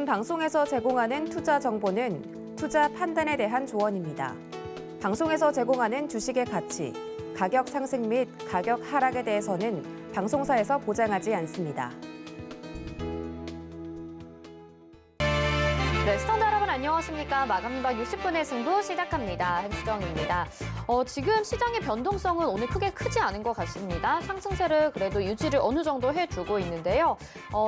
본 방송에서 제공하는 투자 정보는 투자 판단에 대한 조언입니다. 방송에서 제공하는 주식의 가치, 가격 상승 및 가격 하락에 대해서는 방송사에서 보장하지 않습니다. 네, 시청자 여러분 안녕하십니까. 마감각 60분의 승부 시작합니다. 한수정입니다. 지금 시장의 변동성은 오늘 크지 않은 것 같습니다. 상승세를 그래도 유지를 어느 정도 해주고 있는데요.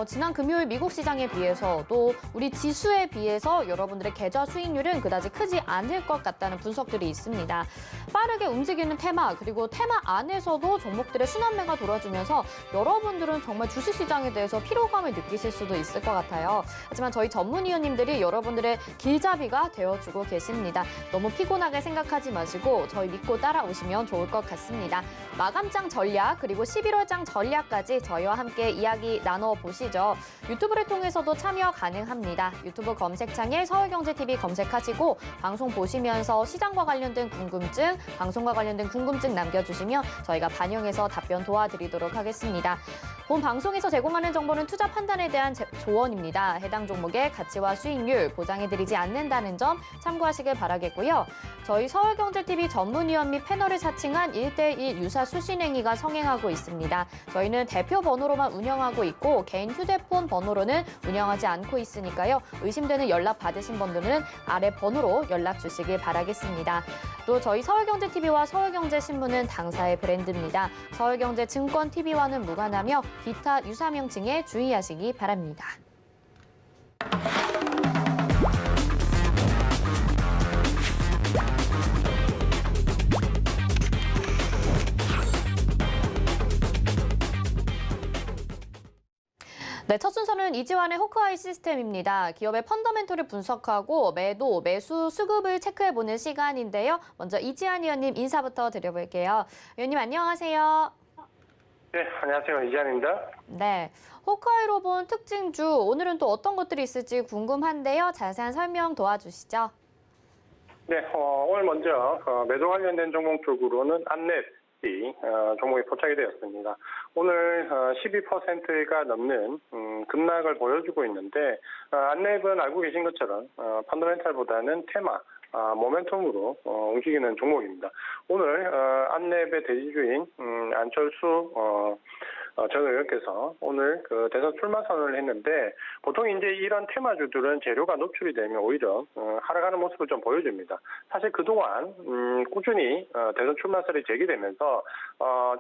지난 금요일 미국 시장에 비해서 또 우리 지수에 비해서 여러분들의 계좌 수익률은 그다지 크지 않을 것 같다는 분석들이 있습니다. 빠르게 움직이는 테마 그리고 테마 안에서도 종목들의 순환매가 돌아주면서 여러분들은 정말 주식시장에 대해서 피로감을 느끼실 수도 있을 것 같아요. 하지만 저희 전문위원님들이 여러분들의 길잡이가 되어주고 계십니다. 너무 피곤하게 생각하지 마시고 저희 믿고 따라오시면 좋을 것 같습니다. 마감장 전략 그리고 11월장 전략까지 저희와 함께 이야기 나눠보시죠. 유튜브를 통해서도 참여 가능합니다. 유튜브 검색창에 서울경제TV 검색하시고 방송 보시면서 시장과 관련된 궁금증, 방송과 관련된 궁금증 남겨주시면 저희가 반영해서 답변 도와드리도록 하겠습니다. 본 방송에서 제공하는 정보는 투자 판단에 대한 조언입니다. 해당 종목의 가치와 수익률 보장해드리지 않는다는 점 참고하시길 바라겠고요. 저희 서울경제TV 전문위원 및 패널을 사칭한 1대1 유사 수신행위가 성행하고 있습니다. 저희는 대표 번호로만 운영하고 있고 개인 휴대폰 번호로는 운영하지 않고 있으니까요. 의심되는 연락 받으신 분들은 아래 번호로 연락 주시길 바라겠습니다. 또 저희 서울경제TV와 서울경제신문은 당사의 브랜드입니다. 서울경제증권TV와는 무관하며 기타 유사 명칭에 주의하시기 바랍니다. 네, 첫 순서는 이지환의 호크아이 시스템입니다. 기업의 펀더멘털을 분석하고 매도, 매수, 수급을 체크해보는 시간인데요. 먼저 이지환 위원님 인사부터 드려볼게요. 위원님 안녕하세요. 네, 안녕하세요. 이지환입니다. 네, 호크아이로 본 특징주, 오늘은 또 어떤 것들이 있을지 궁금한데요. 자세한 설명 도와주시죠. 네, 오늘 먼저 매도 관련된 종목 쪽으로는 안랩 종목이 포착이 되었습니다. 오늘 12%가 넘는 급락을 보여주고 있는데 안랩은 알고 계신 것처럼 펀더멘탈보다는 테마, 모멘텀으로 움직이는 종목입니다. 오늘 안랩의 대지주인 안철수 전 의원께서 오늘 그 대선 출마 선언을 했는데 보통 이제 이런 테마주들은 재료가 노출이 되면 오히려 하락하는 모습을 좀 보여줍니다. 사실 그동안 꾸준히 대선 출마설이 제기되면서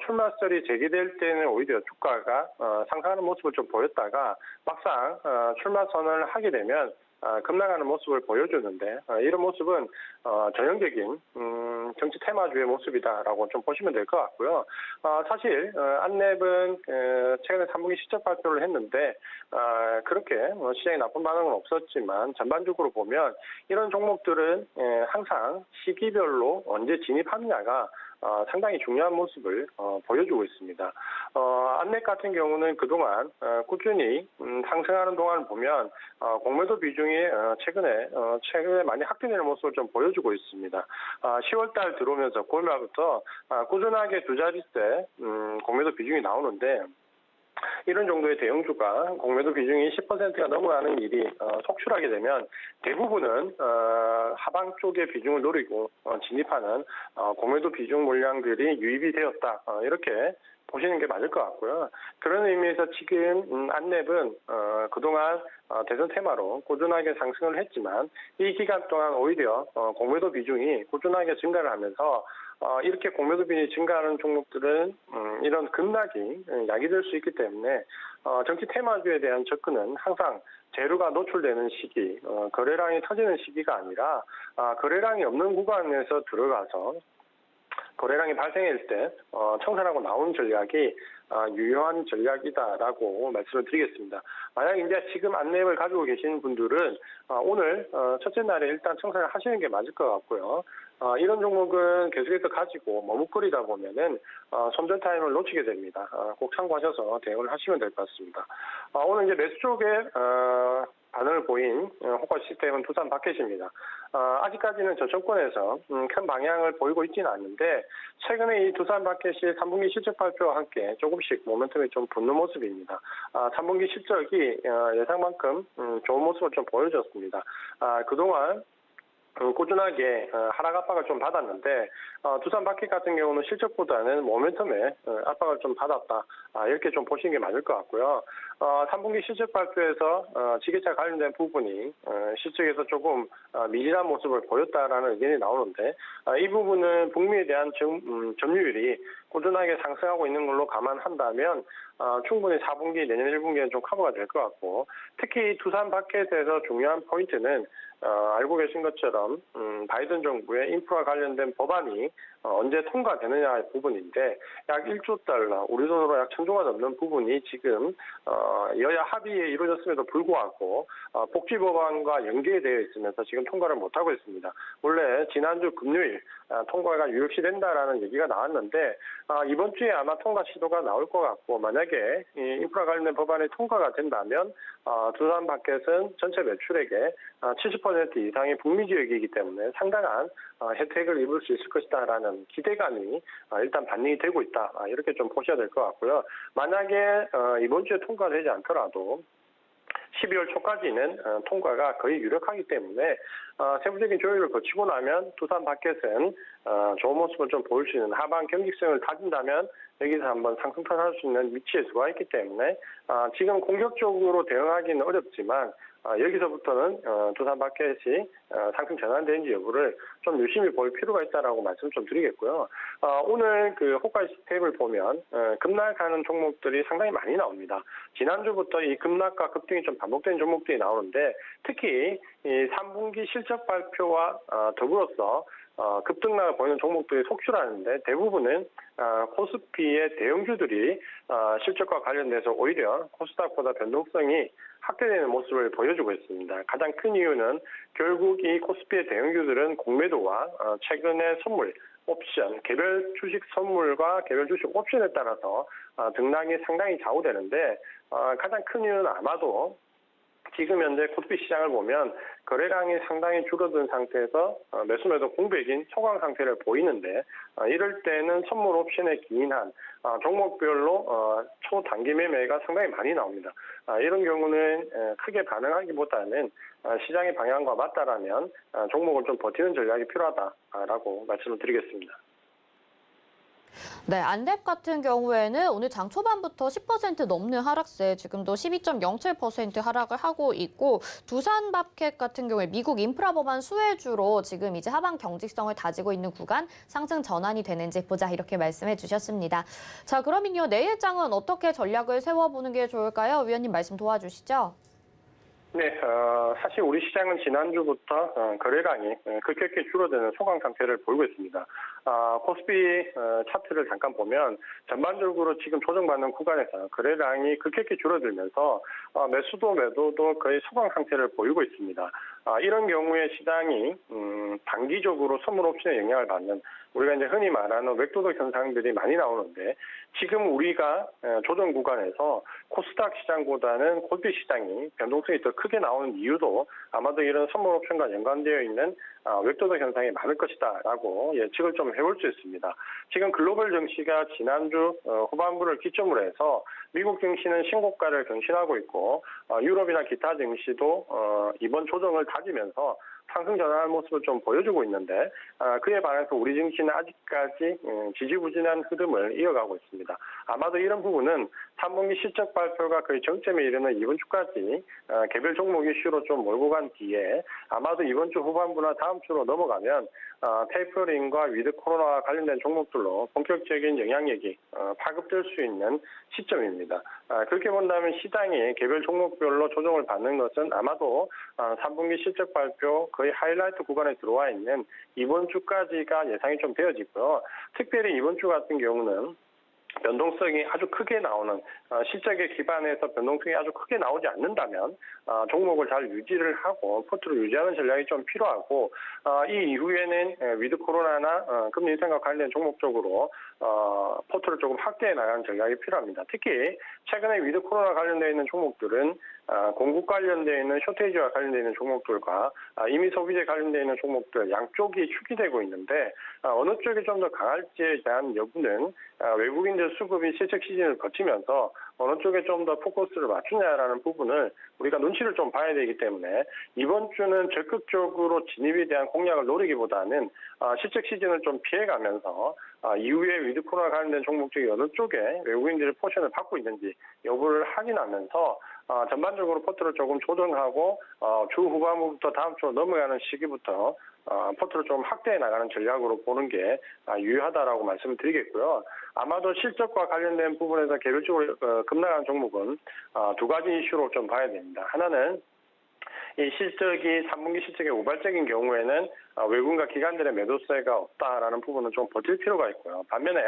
출마설이 제기될 때는 오히려 주가가 상승하는 모습을 좀 보였다가 막상 출마 선언을 하게 되면 급락하는 모습을 보여주는데 이런 모습은 전형적인 정치 테마주의 모습이다라고 좀 보시면 될 것 같고요. 사실 안랩은 최근에 3분기 실적 발표를 했는데 그렇게 시장에 나쁜 반응은 없었지만 전반적으로 보면 이런 종목들은 항상 시기별로 언제 진입하느냐가 상당히 중요한 모습을 보여주고 있습니다. 안랩 같은 경우는 그동안 꾸준히 상승하는 동안을 보면 공매도 비중이 최근에 많이 확대되는 모습을 좀 보여주고 있습니다. 10월달 들어오면서 9월말부터 꾸준하게 두 자릿수 공매도 비중이 나오는데 이런 정도의 대형주가 공매도 비중이 10%가 넘어가는 일이 속출하게 되면 대부분은 하방 쪽의 비중을 노리고 진입하는 공매도 비중 물량들이 유입이 되었다. 이렇게 보시는 게 맞을 것 같고요. 그런 의미에서 지금 안랩은 그동안 대선 테마로 꾸준하게 상승을 했지만 이 기간 동안 오히려 공매도 비중이 꾸준하게 증가를 하면서 이렇게 공매도 비중이 증가하는 종목들은 이런 급락이 야기될 수 있기 때문에 정치 테마주에 대한 접근은 항상 재료가 노출되는 시기, 거래량이 터지는 시기가 아니라 거래량이 없는 구간에서 들어가서 거래량이 발생할 때 청산하고 나오는 전략이 유효한 전략이다라고 말씀을 드리겠습니다. 만약 이제 지금 안랩을 가지고 계시는 분들은 오늘 첫째 날에 일단 청산을 하시는 게 맞을 것 같고요. 이런 종목은 계속해서 가지고 머뭇거리다 보면은 손절 타임을 놓치게 됩니다. 꼭 참고하셔서 대응을 하시면 될 것 같습니다. 오늘 이제 매수 쪽에 반응을 보인 호가 시스템은 두산 마켓입니다. 아직까지는 저점권에서 큰 방향을 보이고 있지는 않는데 최근에 이 두산 마켓이 3분기 실적 발표와 함께 조금씩 모멘텀이 좀 붙는 모습입니다. 3분기 실적이 예상만큼 좋은 모습을 좀 보여줬습니다. 그동안 꾸준하게 하락 압박을 좀 받았는데 두산 마켓 같은 경우는 실적보다는 모멘텀에 압박을 좀 받았다, 이렇게 좀 보시는 게 맞을 것 같고요. 3분기 실적 발표에서 지게차 관련된 부분이 실적에서 조금 미진한 모습을 보였다라는 의견이 나오는데 이 부분은 북미에 대한 점유율이 꾸준하게 상승하고 있는 걸로 감안한다면 충분히 4분기 내년 1분기에는 좀 커버가 될 것 같고, 특히 두산 마켓에서 중요한 포인트는 알고 계신 것처럼 바이든 정부의 인프라 관련된 법안이 언제 통과되느냐의 부분인데 약 1조 달러, 우리 돈으로 약 1,000조가 넘는 부분이 지금 여야 합의에 이루어졌음에도 불구하고 복지 법안과 연계되어 있으면서 지금 통과를 못하고 있습니다. 원래 지난주 금요일 통과가 유력시 된다라는 얘기가 나왔는데 이번 주에 아마 통과 시도가 나올 것 같고, 만약에 이 인프라 관련된 법안이 통과가 된다면 두산 마켓은 전체 매출액의 70% 이상이 북미 지역이기 때문에 상당한 혜택을 입을 수 있을 것이다라는 기대감이 일단 반영이 되고 있다, 이렇게 좀 보셔야 될 것 같고요. 만약에 이번 주에 통과되지 않더라도 12월 초까지는 통과가 거의 유력하기 때문에 세부적인 조율을 거치고 나면 두산 마켓은 좋은 모습을 좀 보일 수 있는, 하방 경직성을 다진다면 여기서 한번 상승탄 할 수 있는 위치에 들어와 있기 때문에 지금 공격적으로 대응하기는 어렵지만 여기서부터는 두산 마켓이 상승 전환되는지 여부를 좀 유심히 볼 필요가 있다라고 말씀 좀 드리겠고요. 오늘 그 호가 시스템을 보면 급락하는 종목들이 상당히 많이 나옵니다. 지난주부터 이 급락과 급등이 좀 반복된 종목들이 나오는데 특히 이 3분기 실적 발표와 더불어서 급등락을 보이는 종목들이 속출하는데 대부분은 코스피의 대형주들이 실적과 관련돼서 오히려 코스닥보다 변동성이 확대되는 모습을 보여주고 있습니다. 가장 큰 이유는 결국 이 코스피의 대형주들은 공매도와 최근의 선물, 옵션, 개별 주식 선물과 개별 주식 옵션에 따라서 등락이 상당히 좌우되는데 가장 큰 이유는 아마도 지금 현재 코스피 시장을 보면 거래량이 상당히 줄어든 상태에서 매수매도 공백인 소강 상태를 보이는데 이럴 때는 선물 옵션에 기인한 종목별로 초단기 매매가 상당히 많이 나옵니다. 이런 경우는 크게 반응하기보다는 시장의 방향과 맞다라면 종목을 좀 버티는 전략이 필요하다라고 말씀을 드리겠습니다. 네, 안랩 같은 경우에는 오늘 장 초반부터 10% 넘는 하락세, 지금도 12.07% 하락을 하고 있고, 두산 마켓 같은 경우에 미국 인프라 법안 수혜주로 지금 이제 하방 경직성을 다지고 있는 구간 상승 전환이 되는지 보자, 이렇게 말씀해 주셨습니다. 자, 그러면요, 내일 장은 어떻게 전략을 세워보는 게 좋을까요? 위원님 말씀 도와주시죠. 네, 사실 우리 시장은 지난주부터 거래량이 급격히 줄어드는 소강 상태를 보이고 있습니다. 코스피 차트를 잠깐 보면 전반적으로 지금 조정받는 구간에서 거래량이 급격히 줄어들면서 매수도 매도도 거의 소강 상태를 보이고 있습니다. 이런 경우에 시장이 단기적으로 선물 옵션에 영향을 받는, 우리가 이제 흔히 말하는 웹도덕 현상들이 많이 나오는데 지금 우리가 조정 구간에서 코스닥 시장보다는 코스피 시장이 변동성이 더 크게 나오는 이유도 아마도 이런 선물 옵션과 연관되어 있는 웹도덕 현상이 많을 것이다라고 예측을 좀 해볼 수 있습니다. 지금 글로벌 증시가 지난주 후반부를 기점으로 해서 미국 증시는 신고가를 경신하고 있고 유럽이나 기타 증시도 이번 조정을 다지면서 상승 전환할 모습을 좀 보여주고 있는데 그에 반해서 우리 증시는 아직까지 지지부진한 흐름을 이어가고 있습니다. 아마도 이런 부분은 3분기 실적 발표가 거의 정점에 이르는 이번 주까지 개별 종목 이슈로 좀 몰고 간 뒤에 아마도 이번 주 후반부나 다음 주로 넘어가면 테이퍼링과 위드 코로나와 관련된 종목들로 본격적인 영향력이 파급될 수 있는 시점입니다. 그렇게 본다면 시장이 개별 종목별로 조정을 받는 것은 아마도 3분기 실적 발표 거의 하이라이트 구간에 들어와 있는 이번 주까지가 예상이 좀 되어지고요. 특별히 이번 주 같은 경우는 변동성이 아주 크게 나오는, 실적에 기반해서 변동성이 아주 크게 나오지 않는다면 종목을 잘 유지를 하고 포트를 유지하는 전략이 좀 필요하고, 이 이후에는 위드 코로나나 금리 인상과 관련 종목 쪽으로 포트를 조금 확대해 나가는 전략이 필요합니다. 특히 최근에 위드 코로나 관련되어 있는 종목들은 공급 관련되어 있는 쇼테이지와 관련되어 있는 종목들과 이미 소비재 관련되어 있는 종목들 양쪽이 축이 되고 있는데 어느 쪽이 좀 더 강할지에 대한 여부는 외국인들 수급이 실적 시즌을 거치면서 어느 쪽에 좀 더 포커스를 맞추냐라는 부분을 우리가 눈치를 좀 봐야 되기 때문에 이번 주는 적극적으로 진입에 대한 공략을 노리기보다는 실적 시즌을 좀 피해가면서 이후에 위드 코로나 관련된 종목 중에 어느 쪽에 외국인들이 포션을 받고 있는지 여부를 확인하면서 전반적으로 포트를 조금 조정하고 주 후반부부터 다음 주 넘어가는 시기부터 포트를 좀 확대해 나가는 전략으로 보는 게 유효하다라고 말씀을 드리겠고요. 아마도 실적과 관련된 부분에서 개별적으로 급락하는 종목은 두 가지 이슈로 좀 봐야 됩니다. 하나는 이 실적이 3분기 실적이 우발적인 경우에는 외국인과 기관들의 매도세가 없다라는 부분은 좀 버틸 필요가 있고요. 반면에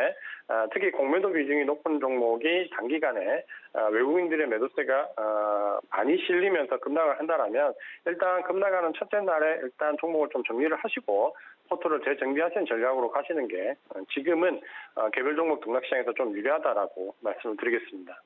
특히 공매도 비중이 높은 종목이 단기간에 외국인들의 매도세가 많이 실리면서 급락을 한다라면 일단 급락하는 첫째 날에 일단 종목을 좀 정리를 하시고 포트를 재정비하시는 전략으로 가시는 게 지금은 개별 종목 등락시장에서 좀 유리하다라고 말씀을 드리겠습니다.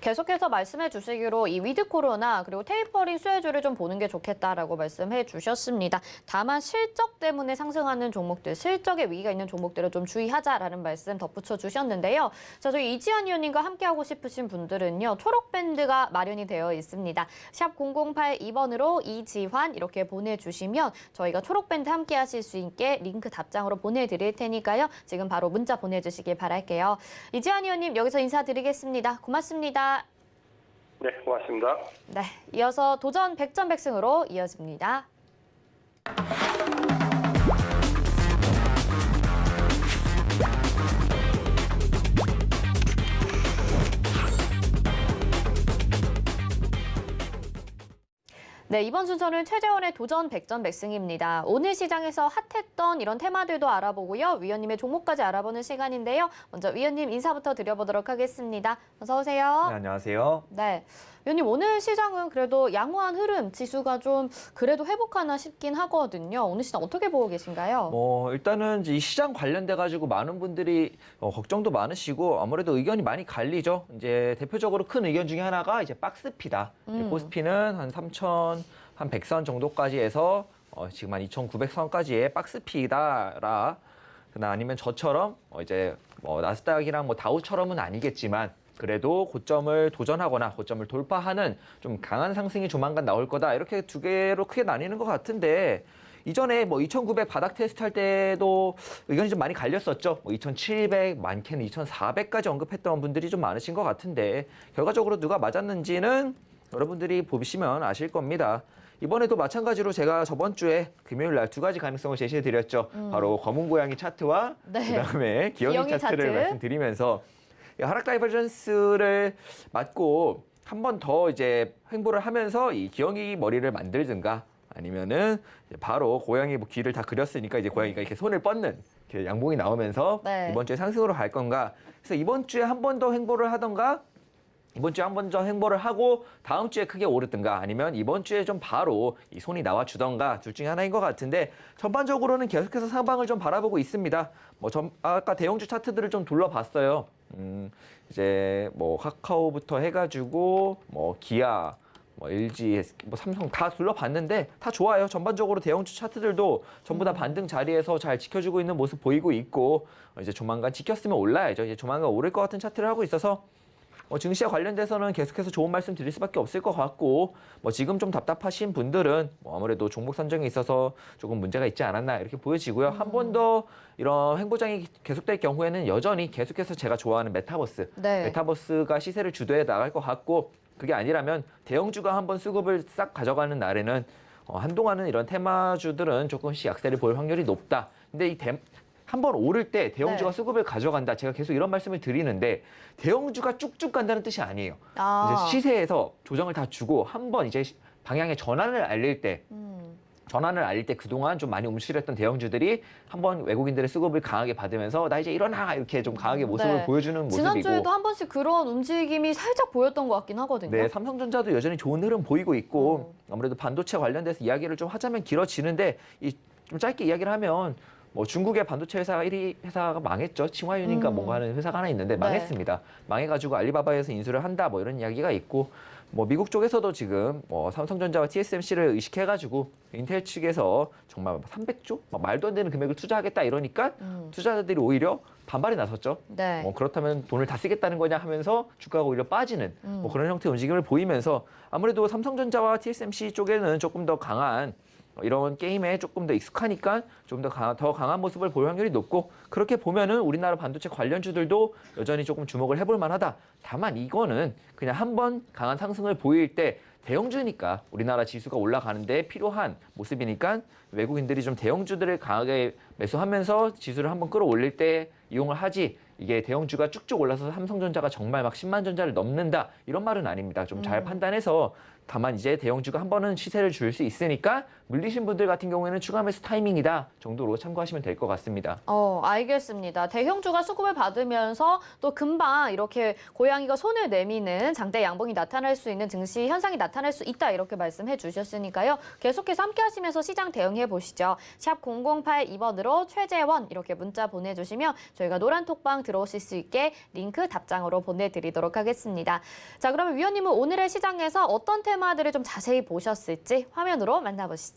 계속해서 말씀해 주시기로 이 위드 코로나 그리고 테이퍼링 수혜주를 좀 보는 게 좋겠다라고 말씀해 주셨습니다. 다만 실적 때문에 상승하는 종목들, 실적에 위기가 있는 종목들을 좀 주의하자라는 말씀 덧붙여 주셨는데요. 자, 저희 이지연 의원님과 함께하고 싶으신 분들은요. 초록 밴드가 마련이 되어 있습니다. 샵 0082번으로 이지환 이렇게 보내주시면 저희가 초록 밴드 함께하실 수 있게 링크 답장으로 보내드릴 테니까요. 지금 바로 문자 보내주시길 바랄게요. 이지환 의원님 여기서 인사드리겠습니다. 고맙습니다. 네, 고맙습니다. 네, 이어서 도전 100점 100승으로 이어집니다. 네, 이번 순서는 최재원의 도전 100점 100승입니다. 오늘 시장에서 핫했던 이런 테마들도 알아보고요. 위원님의 종목까지 알아보는 시간인데요. 먼저 위원님 인사부터 드려보도록 하겠습니다. 어서 오세요. 네, 안녕하세요. 네, 위원님 오늘 시장은 그래도 양호한 흐름, 지수가 좀 그래도 회복하나 싶긴 하거든요. 오늘 시장 어떻게 보고 계신가요? 일단은 이 시장 관련돼 가지고 많은 분들이 걱정도 많으시고 아무래도 의견이 많이 갈리죠. 이제 대표적으로 큰 의견 중에 하나가 이제 박스피다. 코스피는 한 3,100선 정도까지 해서 지금 한 2,900선까지의 박스피다라. 아니면 저처럼 이제 나스닥이랑 다우처럼은 아니겠지만 그래도 고점을 도전하거나 고점을 돌파하는 좀 강한 상승이 조만간 나올 거다. 이렇게 두 개로 크게 나뉘는 것 같은데 이전에 2,900 바닥 테스트 할 때도 의견이 좀 많이 갈렸었죠. 2,700, 많게는 2,400까지 언급했던 분들이 좀 많으신 것 같은데 결과적으로 누가 맞았는지는 여러분들이 보시면 아실 겁니다. 이번에도 마찬가지로 제가 저번 주에 금요일 날 두 가지 가능성을 제시해 드렸죠. 바로 검은 고양이 차트와 그다음에 기영이 차트를 말씀드리면서 하락 다이버전스를 맞고 한 번 더 이제 횡보를 하면서 이 기영이 머리를 만들든가 아니면은 바로 고양이 귀를 다 그렸으니까 이제 고양이가 이렇게 손을 뻗는 이렇게 양봉이 나오면서 이번 주에 상승으로 갈 건가. 그래서 이번 주에 한 번 더 횡보를 하던가 이번 주에 한 번 더 횡보를 하고 다음 주에 크게 오르든가 아니면 이번 주에 좀 바로 이 손이 나와 주던가 둘 중에 하나인 것 같은데 전반적으로는 계속해서 상방을 좀 바라보고 있습니다. 아까 대형주 차트들을 좀 둘러봤어요. 이제 카카오부터 해가지고 기아, LG, 삼성 다 둘러봤는데 다 좋아요. 전반적으로 대형주 차트들도 전부 다 반등 자리에서 잘 지켜주고 있는 모습 보이고 있고 이제 조만간 지켰으면 올라야죠. 이제 조만간 오를 것 같은 차트를 하고 있어서 증시와 관련돼서는 계속해서 좋은 말씀 드릴 수밖에 없을 것 같고 지금 좀 답답하신 분들은 아무래도 종목 선정에 있어서 조금 문제가 있지 않았나 이렇게 보여지고요. 한 번 더 이런 횡보장이 계속될 경우에는 여전히 계속해서 제가 좋아하는 메타버스, 메타버스가 시세를 주도해 나갈 것 같고 그게 아니라면 대형주가 한번 수급을 싹 가져가는 날에는 한동안은 이런 테마주들은 조금씩 약세를 볼 확률이 높다. 근데 이 한번 오를 때 대형주가 수급을 가져간다. 제가 계속 이런 말씀을 드리는데 대형주가 쭉쭉 간다는 뜻이 아니에요. 이제 시세에서 조정을 다 주고 한번 이제 방향의 전환을 알릴 때 그동안 좀 많이 움츠렸던 대형주들이 한번 외국인들의 수급을 강하게 받으면서 나 이제 일어나 이렇게 좀 강하게 모습을 보여주는 모습이고 지난주에도 한 번씩 그런 움직임이 살짝 보였던 것 같긴 하거든요. 네, 삼성전자도 여전히 좋은 흐름 보이고 있고 아무래도 반도체 관련돼서 이야기를 좀 하자면 길어지는데 좀 짧게 이야기를 하면 뭐 중국의 반도체 회사 1위 회사가 망했죠. 칭화윤인가 뭔가 하는 회사가 하나 있는데 망했습니다. 망해가지고 알리바바에서 인수를 한다 뭐 이런 이야기가 있고 뭐 미국 쪽에서도 지금 뭐 삼성전자와 TSMC를 의식해가지고 인텔 측에서 정말 300조? 막 말도 안 되는 금액을 투자하겠다 이러니까 투자자들이 오히려 반발이 나섰죠. 네. 뭐 그렇다면 돈을 다 쓰겠다는 거냐 하면서 주가가 오히려 빠지는 뭐 그런 형태의 움직임을 보이면서 아무래도 삼성전자와 TSMC 쪽에는 조금 더 강한 이런 게임에 조금 더 익숙하니까 좀 더 강한 모습을 볼 확률이 높고 그렇게 보면은 우리나라 반도체 관련주들도 여전히 조금 주목을 해볼 만하다. 다만 이거는 그냥 한번 강한 상승을 보일 때 대형주니까 우리나라 지수가 올라가는데 필요한 모습이니까 외국인들이 좀 대형주들을 강하게 매수하면서 지수를 한번 끌어올릴 때 이용을 하지 이게 대형주가 쭉쭉 올라서 삼성전자가 정말 막 10만 전자를 넘는다 이런 말은 아닙니다. 좀 잘 판단해서 다만 이제 대형주가 한 번은 시세를 줄 수 있으니까 물리신 분들 같은 경우에는 추가 매수 타이밍이다 정도로 참고하시면 될 것 같습니다. 알겠습니다. 대형주가 수급을 받으면서 또 금방 이렇게 고양이가 손을 내미는 장대 양봉이 나타날 수 있는 증시 현상이 나타날 수 있다 이렇게 말씀해 주셨으니까요. 계속해서 함께 하시면서 시장 대응해 보시죠. 샵 0082번으로 최재원 이렇게 문자 보내주시면 저희가 노란 톡방 들어오실 수 있게 링크 답장으로 보내드리도록 하겠습니다. 자, 그러면 위원님은 오늘의 시장에서 어떤 테마들을 좀 자세히 보셨을지 화면으로 만나보시죠.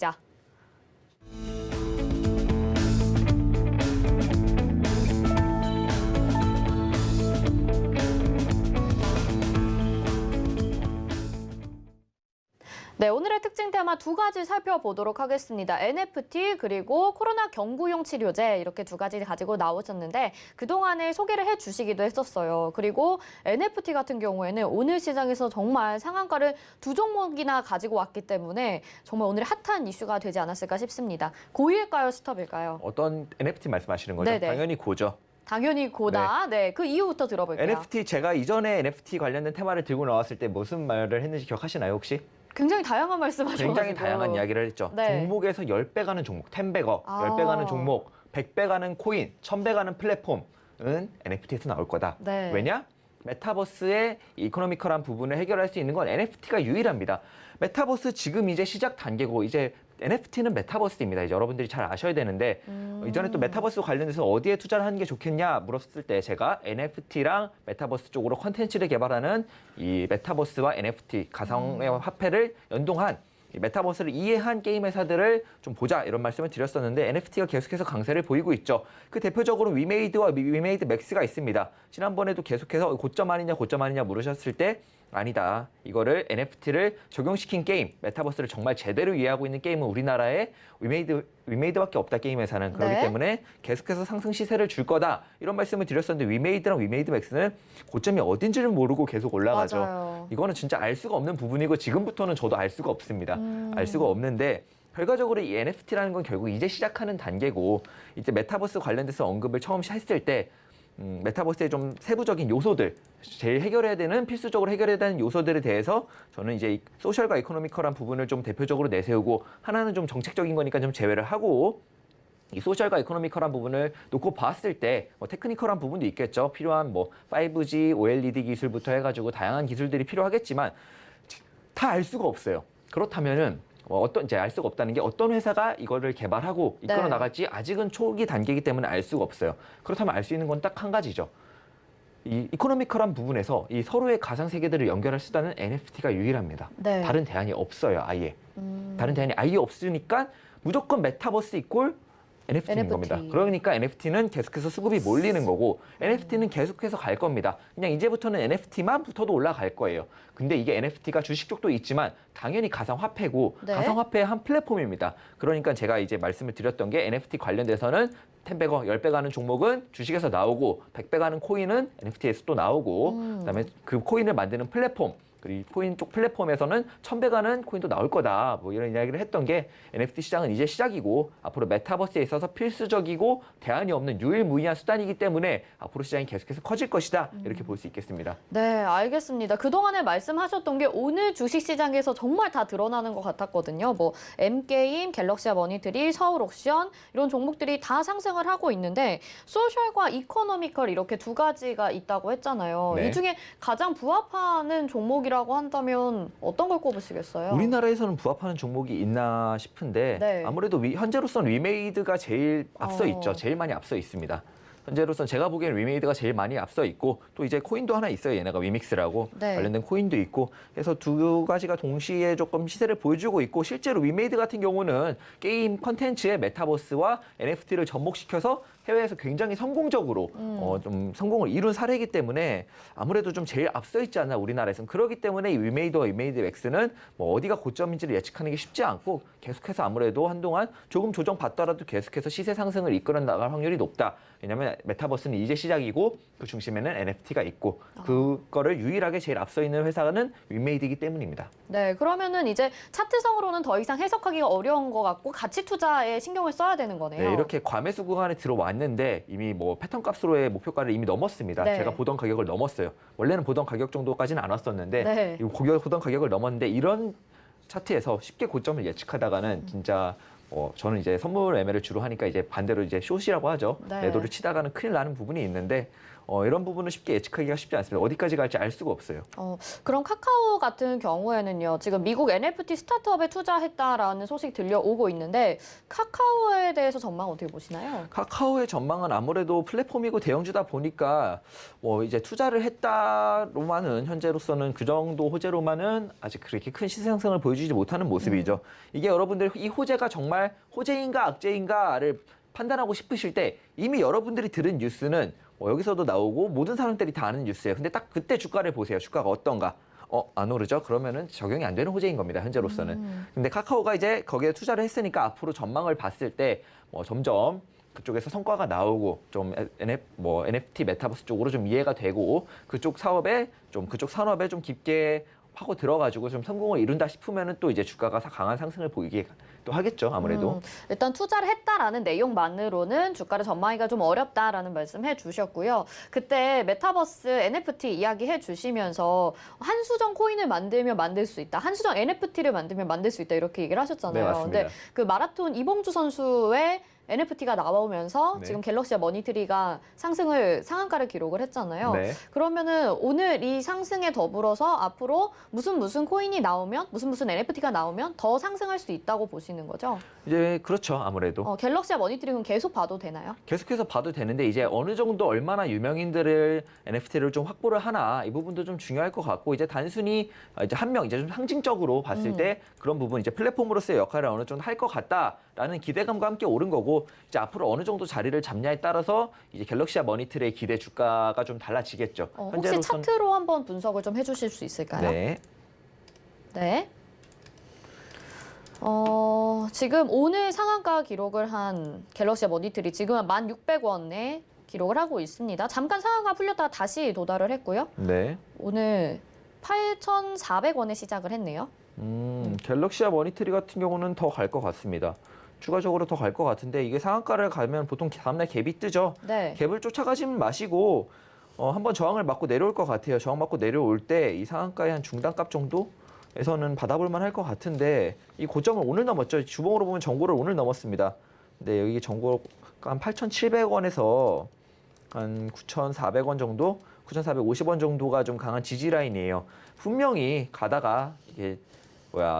네, 오늘의 특징 테마 두 가지 살펴보도록 하겠습니다. NFT 그리고 코로나 경구용 치료제 이렇게 두 가지 가지고 나오셨는데 그동안에 소개를 해주시기도 했었어요. 그리고 NFT 같은 경우에는 오늘 시장에서 정말 상한가를 두 종목이나 가지고 왔기 때문에 정말 오늘 핫한 이슈가 되지 않았을까 싶습니다. 고일까요, 스톱일까요? 어떤 NFT 말씀하시는 거죠? 네네. 당연히 고죠. 당연히 고다. 네, 그 이유부터 들어볼게요. NFT 제가 이전에 NFT 관련된 테마를 들고 나왔을 때 무슨 말을 했는지 기억하시나요 혹시? 굉장히 다양한 말씀하셔가지고. 굉장히 다양한 이야기를 했죠. 네. 종목에서 10배 가는 종목, 10배거, 10배 가는 종목, 100배 가는 코인, 1000배 가는 플랫폼은 NFT에서 나올 거다. 네. 왜냐? 메타버스의 이코노미컬한 부분을 해결할 수 있는 건 NFT가 유일합니다. 메타버스 지금 이제 시작 단계고 이제 NFT는 메타버스입니다. 이제 여러분들이 잘 아셔야 되는데 이전에 또 메타버스 관련해서 어디에 투자를 하는 게 좋겠냐 물었을 때 제가 NFT랑 메타버스 쪽으로 컨텐츠를 개발하는 이 메타버스와 NFT 가상의 화폐를 연동한 이 메타버스를 이해한 게임 회사들을 좀 보자 이런 말씀을 드렸었는데 NFT가 계속해서 강세를 보이고 있죠. 그 대표적으로 위메이드와 위메이드 맥스가 있습니다. 지난번에도 계속해서 고점 아니냐 물으셨을 때 아니다. 이거를 NFT를 적용시킨 게임, 메타버스를 정말 제대로 이해하고 있는 게임은 우리나라에 위메이드밖에 없다 게임 회사는. 그렇기 네. 때문에 계속해서 상승 시세를 줄 거다. 이런 말씀을 드렸었는데 위메이드랑 위메이드 맥스는 고점이 어딘지를 모르고 계속 올라가죠. 맞아요. 이거는 진짜 알 수가 없는 부분이고 지금부터는 저도 알 수가 없습니다. 알 수가 없는데 결과적으로 이 NFT라는 건 결국 이제 시작하는 단계고 이제 메타버스 관련돼서 언급을 처음 했을 때 메타버스의 좀 세부적인 요소들, 제일 해결해야 되는 필수적으로 해결해야 되는 요소들에 대해서 저는 이제 이 소셜과 이코노미컬한 부분을 좀 대표적으로 내세우고 하나는 좀 정책적인 거니까 좀 제외를 하고 이 소셜과 이코노미컬한 부분을 놓고 봤을 때 뭐 테크니컬한 부분도 있겠죠. 필요한 뭐 5G, OLED 기술부터 해가지고 다양한 기술들이 필요하겠지만 다 알 수가 없어요. 그렇다면은 이제 알 수가 없다는 게 어떤 회사가 이거를 개발하고 이끌어 나갈지 아직은 초기 단계이기 때문에 알 수가 없어요. 그렇다면 알 수 있는 건 딱 한 가지죠. 이 이코노미컬한 부분에서 이 서로의 가상 세계들을 연결할 수단은 NFT가 유일합니다. 네. 다른 대안이 없어요, 아예. 다른 대안이 아예 없으니까 무조건 메타버스 이꼴 NFT인 NFT. 겁니다. 그러니까 NFT는 계속해서 수급이 몰리는 거고 NFT는 계속해서 갈 겁니다. 그냥 이제부터는 NFT만 붙어도 올라갈 거예요. 근데 이게 NFT가 주식 쪽도 있지만 당연히 가상화폐고 네. 가상화폐의 한 플랫폼입니다. 그러니까 제가 이제 말씀을 드렸던 게 NFT 관련돼서는 10배거, 10배 가는 종목은 주식에서 나오고 100배 가는 코인은 NFT에서 또 나오고 그다음에 그 코인을 만드는 플랫폼 그리고 코인 쪽 플랫폼에서는 1000배 가는 코인도 나올 거다. 뭐 이런 이야기를 했던 게 NFT 시장은 이제 시작이고 앞으로 메타버스에 있어서 필수적이고 대안이 없는 유일무이한 수단이기 때문에 앞으로 시장이 계속해서 커질 것이다. 이렇게 볼 수 있겠습니다. 네, 알겠습니다. 그동안에 말씀하셨던 게 오늘 주식시장에서 정말 다 드러나는 것 같았거든요. 뭐 M게임, 갤럭시아 머니트리, 서울옥션 이런 종목들이 다 상승을 하고 있는데 소셜과 이코노미컬 이렇게 두 가지가 있다고 했잖아요. 네. 이 중에 가장 부합하는 종목이 종목이라고 한다면 어떤 걸 꼽으시겠어요? 우리나라에서는 부합하는 종목이 있나 싶은데 네. 아무래도 현재로서는 위메이드가 제일 앞서 어. 있죠. 제일 많이 앞서 있습니다. 현재로서는 제가 보기엔 위메이드가 제일 많이 앞서 있고 또 이제 코인도 하나 있어요. 얘네가 위믹스라고 네. 관련된 코인도 있고 해서 두 가지가 동시에 조금 시세를 보여주고 있고 실제로 위메이드 같은 경우는 게임 컨텐츠의 메타버스와 NFT를 접목시켜서 해외에서 굉장히 성공적으로 좀 성공을 이룬 사례이기 때문에 아무래도 좀 제일 앞서 있지 않나 우리나라에서는. 그렇기 때문에 이 위메이드와 위메이드 맥스는 뭐 어디가 고점인지를 예측하는 게 쉽지 않고 계속해서 아무래도 한동안 조금 조정받더라도 계속해서 시세 상승을 이끌어 나갈 확률이 높다. 왜냐하면 메타버스는 이제 시작이고 그 중심에는 NFT가 있고 그거를 유일하게 제일 앞서 있는 회사는 위메이드이기 때문입니다. 네, 그러면은 이제 차트상으로는 더 이상 해석하기가 어려운 것 같고 가치 투자에 신경을 써야 되는 거네요. 네, 이렇게 과매수 구간에 들어왔는데 이미 뭐 패턴 값으로의 목표가를 이미 넘었습니다. 네. 제가 보던 가격을 넘었어요. 원래는 보던 가격 정도까지는 안 왔었는데 네. 이 보던 가격을 넘었는데 이런 차트에서 쉽게 고점을 예측하다가는 진짜 저는 이제 선물 매매를 주로 하니까 이제 반대로 이제 숏이라고 하죠. 네. 매도를 치다가는 큰일 나는 부분이 있는데 이런 부분은 쉽게 예측하기가 쉽지 않습니다. 어디까지 갈지 알 수가 없어요. 그럼 카카오 같은 경우에는요, 지금 미국 NFT 스타트업에 투자했다라는 소식 들려오고 있는데 카카오에 대해서 전망 어떻게 보시나요? 카카오의 전망은 아무래도 플랫폼이고 대형주다 보니까 이제 투자를 했다로만은 현재로서는 그 정도 호재로만은 아직 그렇게 큰 시세 상승을 보여주지 못하는 모습이죠. 이게 여러분들 이 호재가 정말 호재인가 악재인가를 판단하고 싶으실 때 이미 여러분들이 들은 뉴스는 여기서도 나오고 모든 사람들이 다 아는 뉴스예요. 근데 딱 그때 주가를 보세요. 주가가 어떤가? 안 오르죠? 그러면은 적용이 안 되는 호재인 겁니다. 현재로서는. 근데 카카오가 이제 거기에 투자를 했으니까 앞으로 전망을 봤을 때 점점 그쪽에서 성과가 나오고 좀 NFT 메타버스 쪽으로 좀 이해가 되고 그쪽 산업에 좀 깊게 파고 들어가지고 좀 성공을 이룬다 싶으면은 또 이제 주가가 강한 상승을 보이게 또 하겠죠, 아무래도. 일단 투자를 했다라는 내용만으로는 주가를 전망하기가 좀 어렵다라는 말씀해 주셨고요. 그때 메타버스 NFT 이야기해 주시면서 한수정 코인을 만들면 만들 수 있다. 한수정 NFT를 만들면 만들 수 있다. 이렇게 얘기를 하셨잖아요. 네, 맞습니다. 근데 그 마라톤 이봉주 선수의 NFT가 나오면서 네. 지금 갤럭시와 머니트리가 상한가를 기록을 했잖아요. 네. 그러면은 오늘 이 상승에 더불어서 앞으로 무슨 코인이 나오면 무슨 NFT가 나오면 더 상승할 수 있다고 보시는 거죠? 이제 그렇죠, 아무래도. 갤럭시와 머니트리는 계속 봐도 되나요? 계속해서 봐도 되는데 이제 어느 정도 얼마나 유명인들을 NFT를 좀 확보를 하나 이 부분도 좀 중요할 것 같고 이제 단순히 이제 한 명 이제 좀 상징적으로 봤을 때 그런 부분 이제 플랫폼으로서의 역할을 어느 정도 할 것 같다라는 기대감과 함께 오른 거고 이제 앞으로 어느 정도 자리를 잡냐에 따라서 이제 갤럭시와 머니트리의 기대 주가가 좀 달라지겠죠. 혹시 차트로 한번 분석을 좀 해주실 수 있을까요? 네. 네. 지금 오늘 상한가 기록을 한 갤럭시와 머니트리 지금은 1,600원에 기록을 하고 있습니다. 잠깐 상한가 풀렸다가 다시 도달을 했고요. 네. 오늘 8,400원에 시작을 했네요. 갤럭시와 머니트리 같은 경우는 더 갈 것 같습니다. 추가적으로 더 갈 것 같은데 이게 상한가를 가면 보통 다음날 갭이 뜨죠. 네. 갭을 쫓아가지는 마시고 한번 저항을 맞고 내려올 것 같아요. 저항 맞고 내려올 때 이 상한가의 한 중단값 정도에서는 받아볼 만할 것 같은데 이 고점을 오늘 넘었죠. 주봉으로 보면 정고를 오늘 넘었습니다. 근데 여기 정고가 한 8,700원에서 한 9,400원 정도, 9,450원 정도가 좀 강한 지지 라인이에요. 분명히 가다가 이게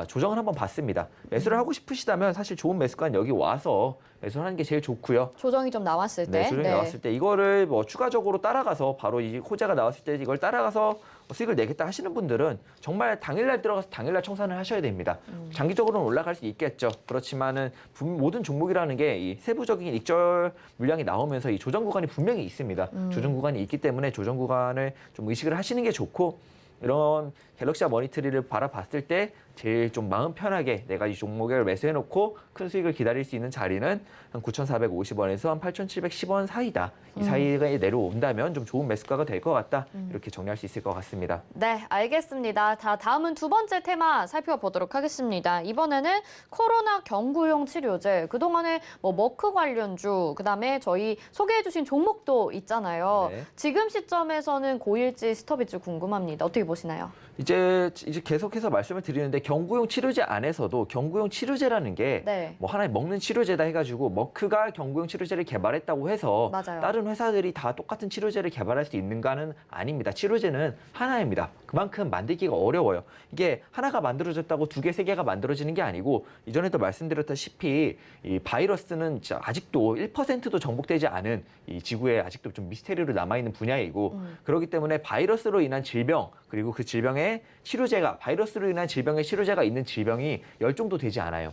조정을 한번 봤습니다. 매수를 하고 싶으시다면 사실 좋은 매수가는 여기 와서 매수를 하는 게 제일 좋고요. 조정이 좀 나왔을 때. 네, 조정이 나왔을 때 이거를 추가적으로 따라가서 바로 이 호재가 나왔을 때 이걸 따라가서 수익을 내겠다 하시는 분들은 정말 당일날 들어가서 당일날 청산을 하셔야 됩니다. 장기적으로는 올라갈 수 있겠죠. 그렇지만은 모든 종목이라는 게 이 세부적인 익절 물량이 나오면서 이 조정 구간이 분명히 있습니다. 조정 구간이 있기 때문에 조정 구간을 좀 의식을 하시는 게 좋고 이런 갤럭시와 머니트리를 바라봤을 때 제일 좀 마음 편하게 내가 이 종목을 매수해놓고 큰 수익을 기다릴 수 있는 자리는 한 9,450원에서 한 8,710원 사이다. 이 사이에 내려온다면 좀 좋은 매수가가 될 것 같다. 이렇게 정리할 수 있을 것 같습니다. 네, 알겠습니다. 자, 다음은 두 번째 테마 살펴보도록 하겠습니다. 이번에는 코로나 경구용 치료제, 그동안에 머크 관련주, 그다음에 저희 소개해 주신 종목도 있잖아요. 네. 지금 시점에서는 고일지 스톱일지 궁금합니다. 어떻게 보시나요? 이제 계속해서 말씀을 드리는데 경구용 치료제 안에서도 경구용 치료제라는 게 네. 뭐 하나의 먹는 치료제다 해가지고 머크가 경구용 치료제를 개발했다고 해서 맞아요. 다른 회사들이 다 똑같은 치료제를 개발할 수 있는가는 아닙니다. 치료제는 하나입니다. 그만큼 만들기가 어려워요. 이게 하나가 만들어졌다고 두 개, 세 개가 만들어지는 게 아니고 이전에도 말씀드렸다시피 이 바이러스는 진짜 아직도 1%도 정복되지 않은 이 지구에 아직도 좀 미스테리로 남아있는 분야이고 그렇기 때문에 바이러스로 인한 질병 그리고 그 질병의 치료제가 바이러스로 인한 질병의 치료제가 있는 질병이 10종도 되지 않아요.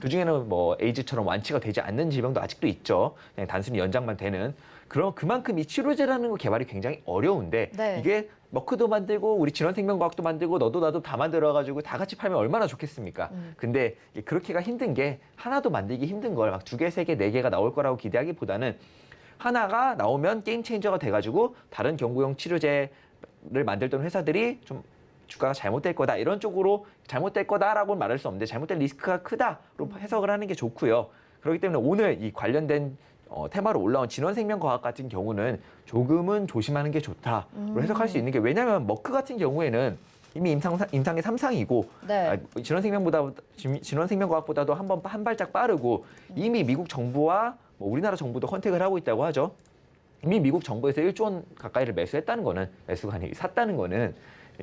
그중에는 뭐 에이즈처럼 완치가 되지 않는 질병도 아직도 있죠. 그냥 단순히 연장만 되는. 그럼 그만큼 이 치료제라는 거 개발이 굉장히 어려운데 네. 이게 머크도 만들고 우리 진원생명과학도 만들고 너도 나도 다 만들어가지고 다 같이 팔면 얼마나 좋겠습니까? 근데 그렇게가 힘든 게 하나도 만들기 힘든 걸 막 2개, 3개, 4개가 나올 거라고 기대하기보다는 하나가 나오면 게임 체인저가 돼가지고 다른 경구용 치료제를 만들던 회사들이 좀 주가가 잘못될 거다 이런 쪽으로 잘못될 거다라고 말할 수 없는데 잘못될 리스크가 크다로 해석을 하는 게 좋고요. 그렇기 때문에 오늘 이 관련된 테마로 올라온 진원생명과학 같은 경우는 조금은 조심하는 게 좋다로 해석할 수 있는 게 왜냐하면 머크 같은 경우에는 이미 임상의 3상이고 네. 진원생명과학보다도 한 발짝 빠르고 이미 미국 정부와 뭐 우리나라 정부도 컨택을 하고 있다고 하죠. 이미 미국 정부에서 1조 원 가까이를 매수했다는 거는 매수가 아니고 샀다는 거는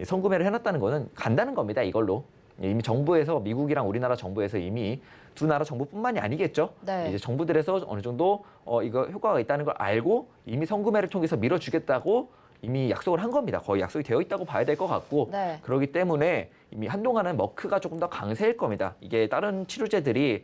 선구매를 해놨다는 거는 간다는 겁니다. 이걸로 이미 정부에서 미국이랑 우리나라 정부에서 이미 두 나라 정부뿐만이 아니겠죠. 네. 이제 정부들에서 어느 정도 이거 효과가 있다는 걸 알고 이미 선구매를 통해서 밀어주겠다고 이미 약속을 한 겁니다. 거의 약속이 되어 있다고 봐야 될 것 같고 네. 그렇기 때문에 이미 한동안은 머크가 조금 더 강세일 겁니다. 이게 다른 치료제들이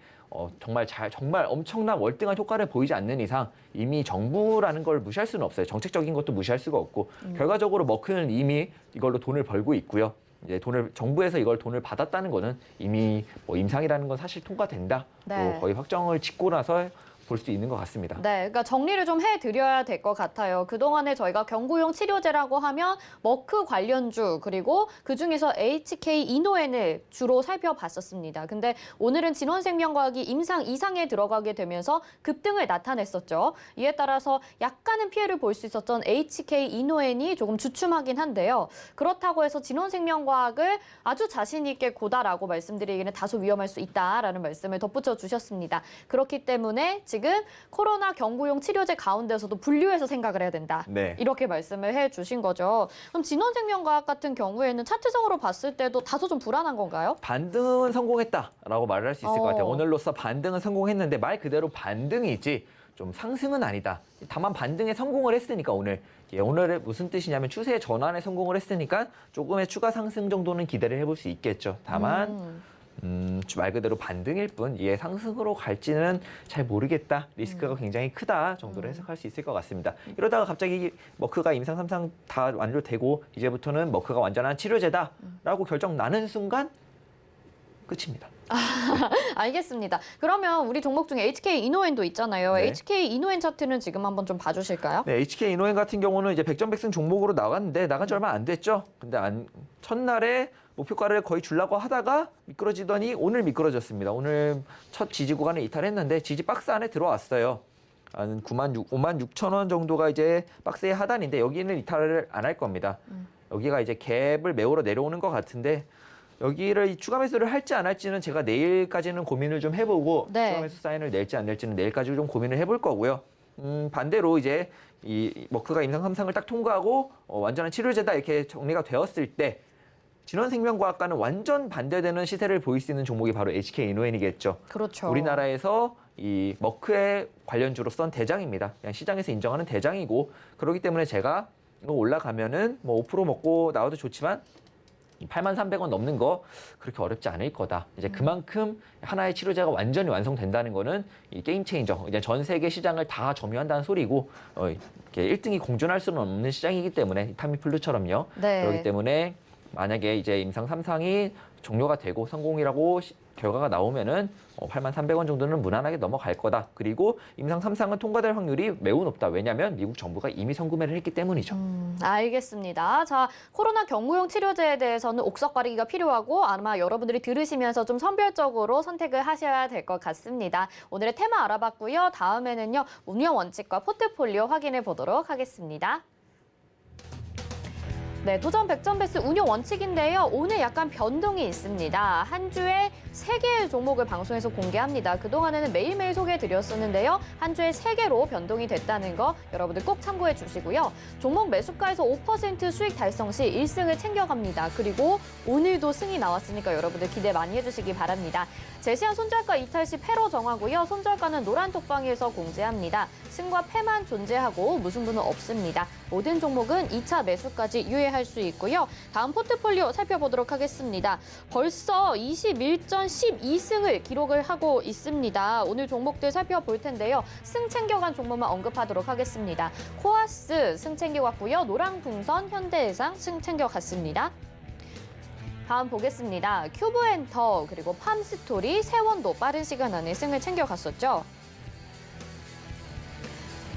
정말 엄청난 월등한 효과를 보이지 않는 이상 이미 정부라는 걸 무시할 수는 없어요. 정책적인 것도 무시할 수가 없고 결과적으로 머크는 이미 이걸로 돈을 벌고 있고요. 이제 정부에서 이걸 돈을 받았다는 거는 이미 뭐 임상이라는 건 사실 통과된다. 네. 또 거의 확정을 짓고 나서 볼 수 있는 것 같습니다. 네, 그러니까 정리를 좀 해드려야 될 것 같아요. 그동안에 저희가 경구용 치료제라고 하면 머크 관련주 그리고 그중에서 HK 이노엔을 주로 살펴봤었습니다. 근데 오늘은 진원생명과학이 임상 2상에 들어가게 되면서 급등을 나타냈었죠. 이에 따라서 약간은 피해를 볼 수 있었던 HK 이노엔이 조금 주춤하긴 한데요. 그렇다고 해서 진원생명과학을 아주 자신 있게 고다라고 말씀드리기는 다소 위험할 수 있다라는 말씀을 덧붙여 주셨습니다. 그렇기 때문에 지금 코로나 경구용 치료제 가운데서도 분류해서 생각을 해야 된다. 네. 이렇게 말씀을 해주신 거죠. 그럼 진원생명과학 같은 경우에는 차트상으로 봤을 때도 다소 좀 불안한 건가요? 반등은 성공했다라고 말을 할 수 있을 것 같아요. 어. 오늘로써 반등은 성공했는데 말 그대로 반등이지 좀 상승은 아니다. 다만 반등에 성공을 했으니까 오늘의 무슨 뜻이냐면 추세 전환에 성공을 했으니까 조금의 추가 상승 정도는 기대를 해볼 수 있겠죠. 다만 말 그대로 반등일 뿐 이게 상승으로 갈지는 잘 모르겠다. 리스크가 굉장히 크다 정도로 해석할 수 있을 것 같습니다. 이러다가 갑자기 머크가 임상 3상 다 완료되고 이제부터는 머크가 완전한 치료제다라고 결정 나는 순간 끝입니다. 알겠습니다. 그러면 우리 종목 중에 HK 이노엔도 있잖아요. 네. HK 이노엔 차트는 지금 한번 좀 봐주실까요? 네, HK 이노엔 같은 경우는 이제 백전백승 종목으로 나간 지 얼마 안 됐죠. 근데 첫날에 목표가를 거의 주려고 하다가 미끄러지더니 오늘 미끄러졌습니다. 오늘 첫 지지 구간을 이탈했는데 지지 박스 안에 들어왔어요. 한 5만 6천 원 정도가 이제 박스의 하단인데 여기는 이탈을 안 할 겁니다. 여기가 이제 갭을 메우러 내려오는 것 같은데 여기를 추가 매수를 할지 안 할지는 제가 내일까지는 고민을 좀 해보고 네. 추가 매수 사인을 낼지 안 낼지는 내일까지 좀 고민을 해볼 거고요. 반대로 이제 이 머크가 임상 3상을 딱 통과하고 완전한 치료제다 이렇게 정리가 되었을 때 진원생명과학과는 완전 반대되는 시세를 보일 수 있는 종목이 바로 HK 이노엔이겠죠. 그렇죠. 우리나라에서 이 머크의 관련주로선 대장입니다. 그냥 시장에서 인정하는 대장이고 그렇기 때문에 제가 이거 올라가면은 뭐 5% 먹고 나와도 좋지만 83,300원 넘는 거 그렇게 어렵지 않을 거다. 이제 그만큼 하나의 치료제가 완전히 완성된다는 거는 이 게임 체인저. 이제 전 세계 시장을 다 점유한다는 소리고 이렇게 1등이 공존할 수는 없는 시장이기 때문에 타미플루처럼요. 네. 그렇기 때문에 만약에 이제 임상 3상이 종료가 되고 성공이라고 결과가 나오면은 83,300원 정도는 무난하게 넘어갈 거다. 그리고 임상 3상은 통과될 확률이 매우 높다. 왜냐하면 미국 정부가 이미 선구매를 했기 때문이죠. 알겠습니다. 자, 코로나 경구용 치료제에 대해서는 옥석 가리기가 필요하고 아마 여러분들이 들으시면서 좀 선별적으로 선택을 하셔야 될 것 같습니다. 오늘의 테마 알아봤고요. 다음에는요, 운영 원칙과 포트폴리오 확인해 보도록 하겠습니다. 네, 도전 100점 베스 운영 원칙인데요. 오늘 약간 변동이 있습니다. 한 주에 3개의 종목을 방송에서 공개합니다. 그동안에는 매일매일 소개해드렸었는데요. 한 주에 3개로 변동이 됐다는 거 여러분들 꼭 참고해 주시고요. 종목 매수가에서 5% 수익 달성 시 1승을 챙겨갑니다. 그리고 오늘도 승이 나왔으니까 여러분들 기대 많이 해주시기 바랍니다. 제시한 손절가 이탈 시 패로 정하고요. 손절가는 노란 톡방에서 공지합니다. 승과 패만 존재하고 무승부는 없습니다. 모든 종목은 2차 매수까지 유예할 수 있고요. 다음 포트폴리오 살펴보도록 하겠습니다. 벌써 21전 12승을 기록을 하고 있습니다. 오늘 종목들 살펴볼 텐데요. 승 챙겨간 종목만 언급하도록 하겠습니다. 코아스 승 챙겨갔고요. 노랑풍선, 현대해상 승 챙겨갔습니다. 다음 보겠습니다. 큐브엔터 그리고 팜스토리, 세원도 빠른 시간 안에 승을 챙겨갔었죠.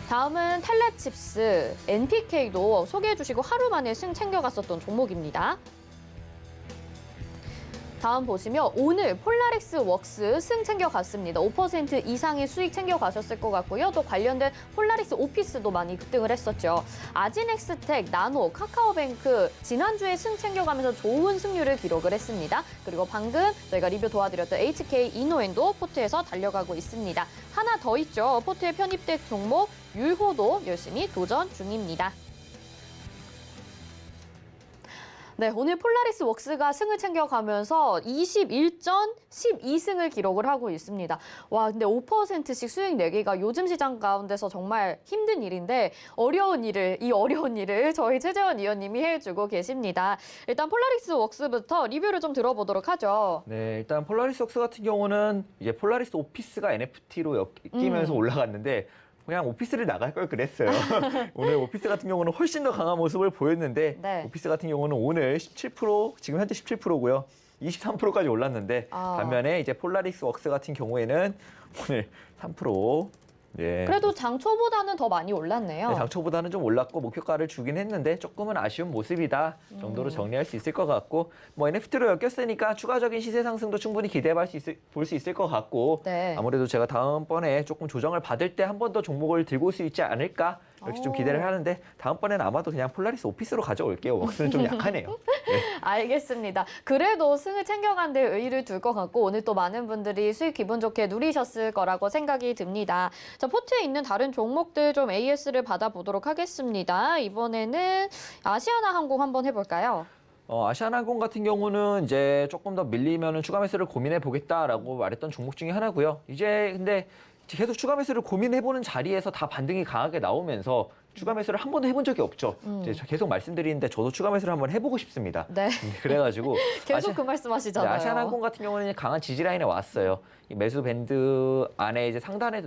다음은 텔레칩스, NPK도 소개해 주시고 하루 만에 승 챙겨갔었던 종목입니다. 다음 보시면 오늘 폴라릭스 웍스 승 챙겨갔습니다. 5% 이상의 수익 챙겨가셨을 것 같고요. 또 관련된 폴라릭스 오피스도 많이 급등을 했었죠. 아진엑스텍, 나노, 카카오뱅크 지난주에 승 챙겨가면서 좋은 승률을 기록을 했습니다. 그리고 방금 저희가 리뷰 도와드렸던 HK 이노엔도 포트에서 달려가고 있습니다. 하나 더 있죠. 포트에 편입된 종목 율호도 열심히 도전 중입니다. 네, 오늘 폴라리스 웍스가 승을 챙겨가면서 21전 12승을 기록을 하고 있습니다. 와, 근데 5%씩 수익 내기가 요즘 시장 가운데서 정말 힘든 일인데 이 어려운 일을 저희 최재원 위원님이 해주고 계십니다. 일단 폴라리스 웍스부터 리뷰를 좀 들어보도록 하죠. 네, 일단 폴라리스 웍스 같은 경우는 이제 폴라리스 오피스가 NFT로 엮이면서 올라갔는데 그냥 오피스를 나갈 걸 그랬어요. 오늘 오피스 같은 경우는 훨씬 더 강한 모습을 보였는데 네. 오피스 같은 경우는 오늘 17%, 지금 현재 17%고요. 23%까지 올랐는데 반면에 이제 폴라리스 웍스 같은 경우에는 오늘 3%. 예. 그래도 장초보다는 더 많이 올랐네요. 네, 장초보다는 좀 올랐고 목표가를 주긴 했는데 조금은 아쉬운 모습이다 정도로 정리할 수 있을 것 같고 뭐 NFT로 엮였으니까 추가적인 시세 상승도 충분히 볼 수 있을 것 같고 네. 아무래도 제가 다음번에 조금 조정을 받을 때 한 번 더 종목을 들고 올 수 있지 않을까 이렇게 좀 기대를 하는데 다음번에는 아마도 그냥 폴라리스 오피스로 가져올게요. 웍스는 좀 약하네요. 네. 알겠습니다. 그래도 승을 챙겨간 데 의의를 둘 것 같고 오늘 또 많은 분들이 수익 기분 좋게 누리셨을 거라고 생각이 듭니다. 자, 포트에 있는 다른 종목들 좀 AS를 받아보도록 하겠습니다. 이번에는 아시아나항공 한번 해볼까요? 아시아나항공 같은 경우는 이제 조금 더 밀리면 추가 매수를 고민해 보겠다라고 말했던 종목 중에 하나고요. 이제 근데 계속 추가 매수를 고민해보는 자리에서 다 반등이 강하게 나오면서 추가 매수를 한 번도 해본 적이 없죠. 이제 계속 말씀드리는데 저도 추가 매수를 한번 해보고 싶습니다. 네. 그래가지고 계속 그 말씀하시잖아요. 아시아나항공 같은 경우는 강한 지지 라인에 왔어요. 이 매수 밴드 안에 이제 상단에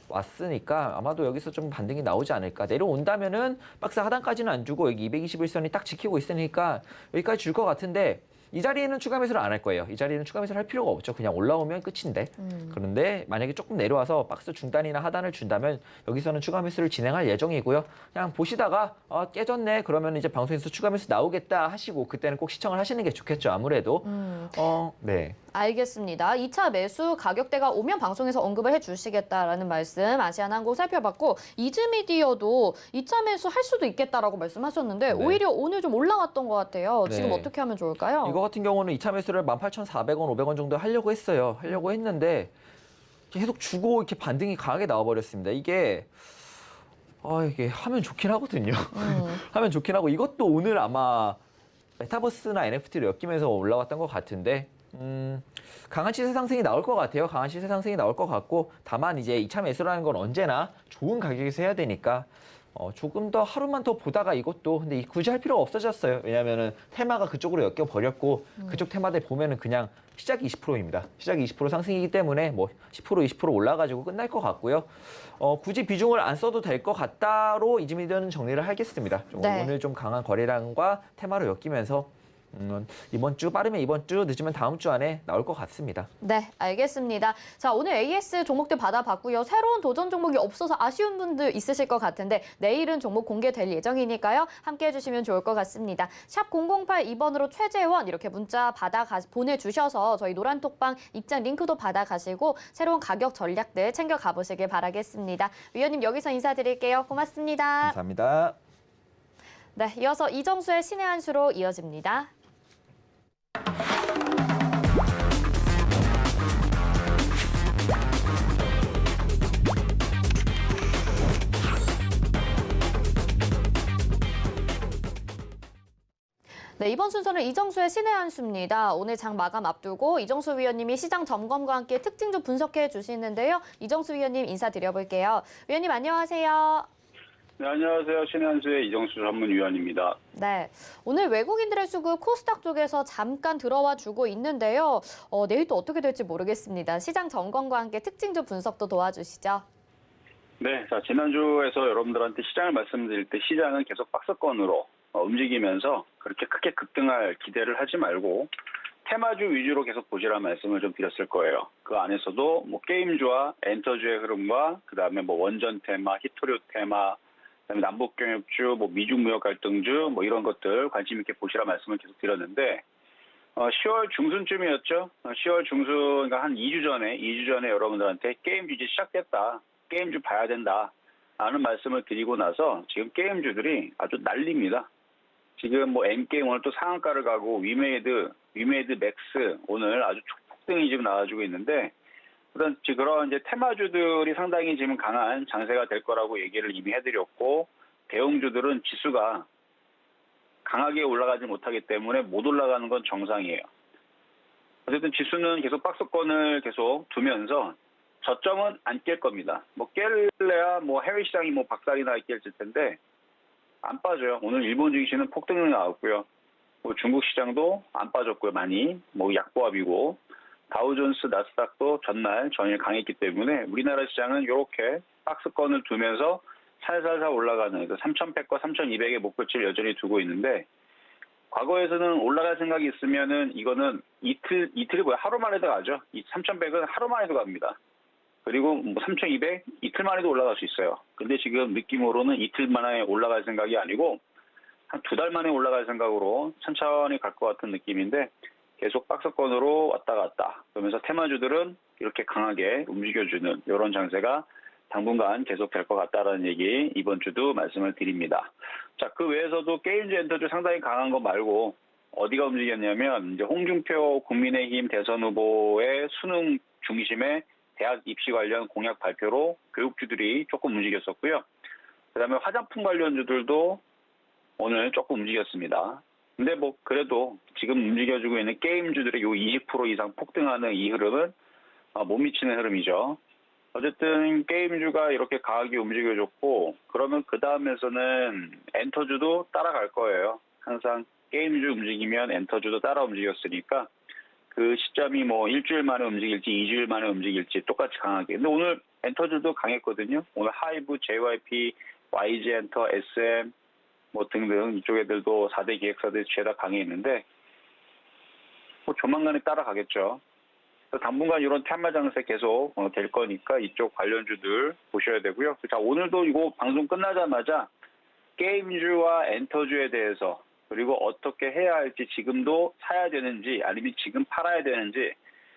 왔으니까 아마도 여기서 좀 반등이 나오지 않을까. 내려온다면은 박스 하단까지는 안 주고 여기 221선이 딱 지키고 있으니까 여기까지 줄 것 같은데 이 자리에는 추가 매수를 안 할 거예요. 이 자리에는 추가 매수를 할 필요가 없죠. 그냥 올라오면 끝인데. 그런데 만약에 조금 내려와서 박스 중단이나 하단을 준다면 여기서는 추가 매수를 진행할 예정이고요. 그냥 보시다가 깨졌네. 그러면 이제 방송에서 추가 매수 나오겠다 하시고 그때는 꼭 시청을 하시는 게 좋겠죠. 아무래도. 네. 알겠습니다. 2차 매수 가격대가 오면 방송에서 언급을 해주시겠다라는 말씀 아시아나항공 살펴봤고 이즈미디어도 2차 매수 할 수도 있겠다라고 말씀하셨는데 네. 오히려 오늘 좀 올라왔던 것 같아요. 지금 네. 어떻게 하면 좋을까요? 이거 같은 경우는 2차 매수를 18,400원, 500원 정도 하려고 했어요. 하려고 했는데 계속 주고 이렇게 반등이 강하게 나와버렸습니다. 이게 하면 좋긴 하거든요. 하면 좋긴 하고 이것도 오늘 아마 메타버스나 NFT로 엮이면서 올라왔던 것 같은데 강한 시세 상승이 나올 것 같아요. 강한 시세 상승이 나올 것 같고 다만 이제 2차 매수라는 건 언제나 좋은 가격에서 해야 되니까 조금 더 하루만 더 보다가 이것도 근데 굳이 할 필요가 없어졌어요. 왜냐하면은 테마가 그쪽으로 엮여 버렸고 그쪽 테마들 보면은 그냥 시작이 20%입니다. 시작이 20% 상승이기 때문에 뭐 10% 20% 올라가지고 끝날 것 같고요. 굳이 비중을 안 써도 될 것 같다로 이즈미디어는 정리를 하겠습니다. 네. 오늘 좀 강한 거래량과 테마로 엮이면서 이번 주 빠르면 이번 주 늦으면 다음 주 안에 나올 것 같습니다. 네, 알겠습니다. 자, 오늘 AS 종목들 받아봤고요. 새로운 도전 종목이 없어서 아쉬운 분들 있으실 것 같은데 내일은 종목 공개될 예정이니까요. 함께 해주시면 좋을 것 같습니다. 샵 008-2번으로 최재원 이렇게 문자 보내주셔서 저희 노란톡방 입장 링크도 받아가시고 새로운 가격 전략들 챙겨 가보시길 바라겠습니다. 위원님 여기서 인사드릴게요. 고맙습니다. 감사합니다. 네, 이어서 이정수의 신의 한 수로 이어집니다. 네, 이번 순서는 이정수의 신의 한 수입니다. 오늘 장 마감 앞두고 이정수 위원님이 시장 점검과 함께 특징 좀 분석해 주시는데요. 이정수 위원님 인사드려볼게요. 위원님 안녕하세요. 네, 안녕하세요. 신의 한 수의 이정수 전문위원입니다. 네, 오늘 외국인들의 수급 코스닥 쪽에서 잠깐 들어와 주고 있는데요. 내일 또 어떻게 될지 모르겠습니다. 시장 점검과 함께 특징 좀 분석도 도와주시죠. 네, 자, 지난주에서 여러분들한테 시장을 말씀드릴 때 시장은 계속 박스권으로 움직이면서 그렇게 크게 급등할 기대를 하지 말고 테마주 위주로 계속 보시라는 말씀을 좀 드렸을 거예요. 그 안에서도 뭐 게임주와 엔터주의 흐름과 그다음에 뭐 원전 테마, 히토류 테마, 그다음에 남북 경협주, 뭐 미중 무역 갈등주 뭐 이런 것들 관심 있게 보시라 말씀을 계속 드렸는데 10월 중순쯤이었죠. 10월 중순 그러니까 한 2주 전에 여러분들한테 게임주 이제 시작됐다. 게임주 봐야 된다. 라는 말씀을 드리고 나서 지금 게임주들이 아주 난립니다. 지금 뭐 N게임 오늘 또 상한가를 가고 위메이드 맥스 오늘 아주 폭등이 지금 나와주고 있는데 그런 이제 테마주들이 상당히 지금 강한 장세가 될 거라고 얘기를 이미 해드렸고 대형주들은 지수가 강하게 올라가지 못하기 때문에 못 올라가는 건 정상이에요. 어쨌든 지수는 계속 박스권을 계속 두면서 저점은 안 깰 겁니다. 뭐 깰래야 뭐 해외 시장이 뭐 박살이나 깰 텐데 안 빠져요. 오늘 일본 증시는 폭등이 나왔고요. 뭐 중국 시장도 안 빠졌고요. 많이 뭐 약보합이고 다우존스 나스닥도 전일 강했기 때문에 우리나라 시장은 이렇게 박스권을 두면서 살살살 올라가는 3,100과 3,200의 목표치를 여전히 두고 있는데 과거에서는 올라갈 생각이 있으면은 이거는 이틀이 뭐야 하루 만에도 가죠. 이 3,100은 하루 만에도 갑니다. 그리고 뭐 3,200 이틀 만에도 올라갈 수 있어요. 근데 지금 느낌으로는 이틀 만에 올라갈 생각이 아니고 한 2달 만에 올라갈 생각으로 천천히 갈 것 같은 느낌인데 계속 박스권으로 왔다 갔다 그러면서 테마주들은 이렇게 강하게 움직여주는 이런 장세가 당분간 계속 될 것 같다라는 얘기 이번 주도 말씀을 드립니다. 자, 그 외에서도 게임주 엔터주 상당히 강한 거 말고 어디가 움직였냐면 이제 홍준표 국민의힘 대선 후보의 수능 중심의 대학 입시 관련 공약 발표로 교육주들이 조금 움직였었고요. 그다음에 화장품 관련주들도 오늘 조금 움직였습니다. 근데 뭐 그래도 지금 움직여주고 있는 게임주들의 요 20% 이상 폭등하는 이 흐름은 못 미치는 흐름이죠. 어쨌든 게임주가 이렇게 강하게 움직여줬고 그러면 그 다음에서는 엔터주도 따라갈 거예요. 항상 게임주 움직이면 엔터주도 따라 움직였으니까 그 시점이 뭐 일주일 만에 움직일지 2주일 만에 움직일지 똑같이 강하게. 근데 오늘 엔터주도 강했거든요. 오늘 하이브, JYP, YG 엔터, SM 뭐 등등 이쪽 애들도 4대 기획사들이 죄다 강했는데 뭐 조만간에 따라가겠죠. 당분간 이런 테마 장세 계속 될 거니까 이쪽 관련주들 보셔야 되고요. 자, 오늘도 이거 방송 끝나자마자 게임주와 엔터주에 대해서 그리고 어떻게 해야 할지 지금도 사야 되는지 아니면 지금 팔아야 되는지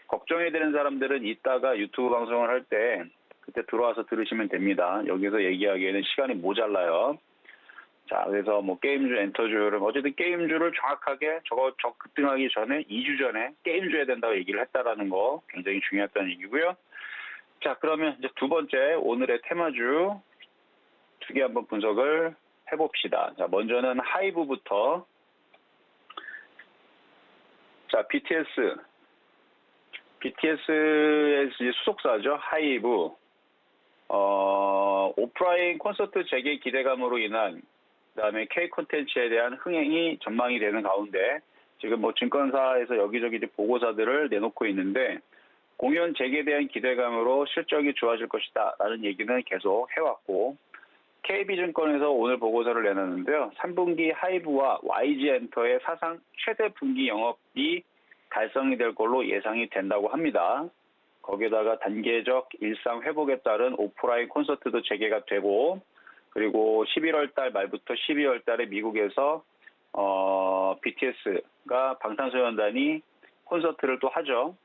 걱정해야 되는 사람들은 이따가 유튜브 방송을 할 때 그때 들어와서 들으시면 됩니다. 여기서 얘기하기에는 시간이 모자라요. 자, 그래서 뭐 게임주, 엔터주를 어쨌든 게임주를 정확하게 저 급등하기 전에 2주 전에 게임주 해야 된다고 얘기를 했다라는 거 굉장히 중요했다는 얘기고요. 자, 그러면 이제 두 번째 오늘의 테마주 두 개 한번 분석을 해봅시다. 자, 먼저는 하이브부터. 자, BTS의 수속사죠. 하이브. 오프라인 콘서트 재개 기대감으로 인한 그다음에 K 콘텐츠에 대한 흥행이 전망이 되는 가운데 지금 뭐 증권사에서 여기저기 이제 보고서들을 내놓고 있는데 공연 재개에 대한 기대감으로 실적이 좋아질 것이다라는 얘기는 계속 해왔고 KB증권에서 오늘 보고서를 내놨는데요. 3분기 하이브와 YG 엔터의 사상 최대 분기 영업이 달성이 될 걸로 예상이 된다고 합니다. 거기에다가 단계적 일상 회복에 따른 오프라인 콘서트도 재개가 되고 그리고 11월 달 말부터 12월 달에 미국에서 BTS가 방탄소년단이 콘서트를 또 하죠.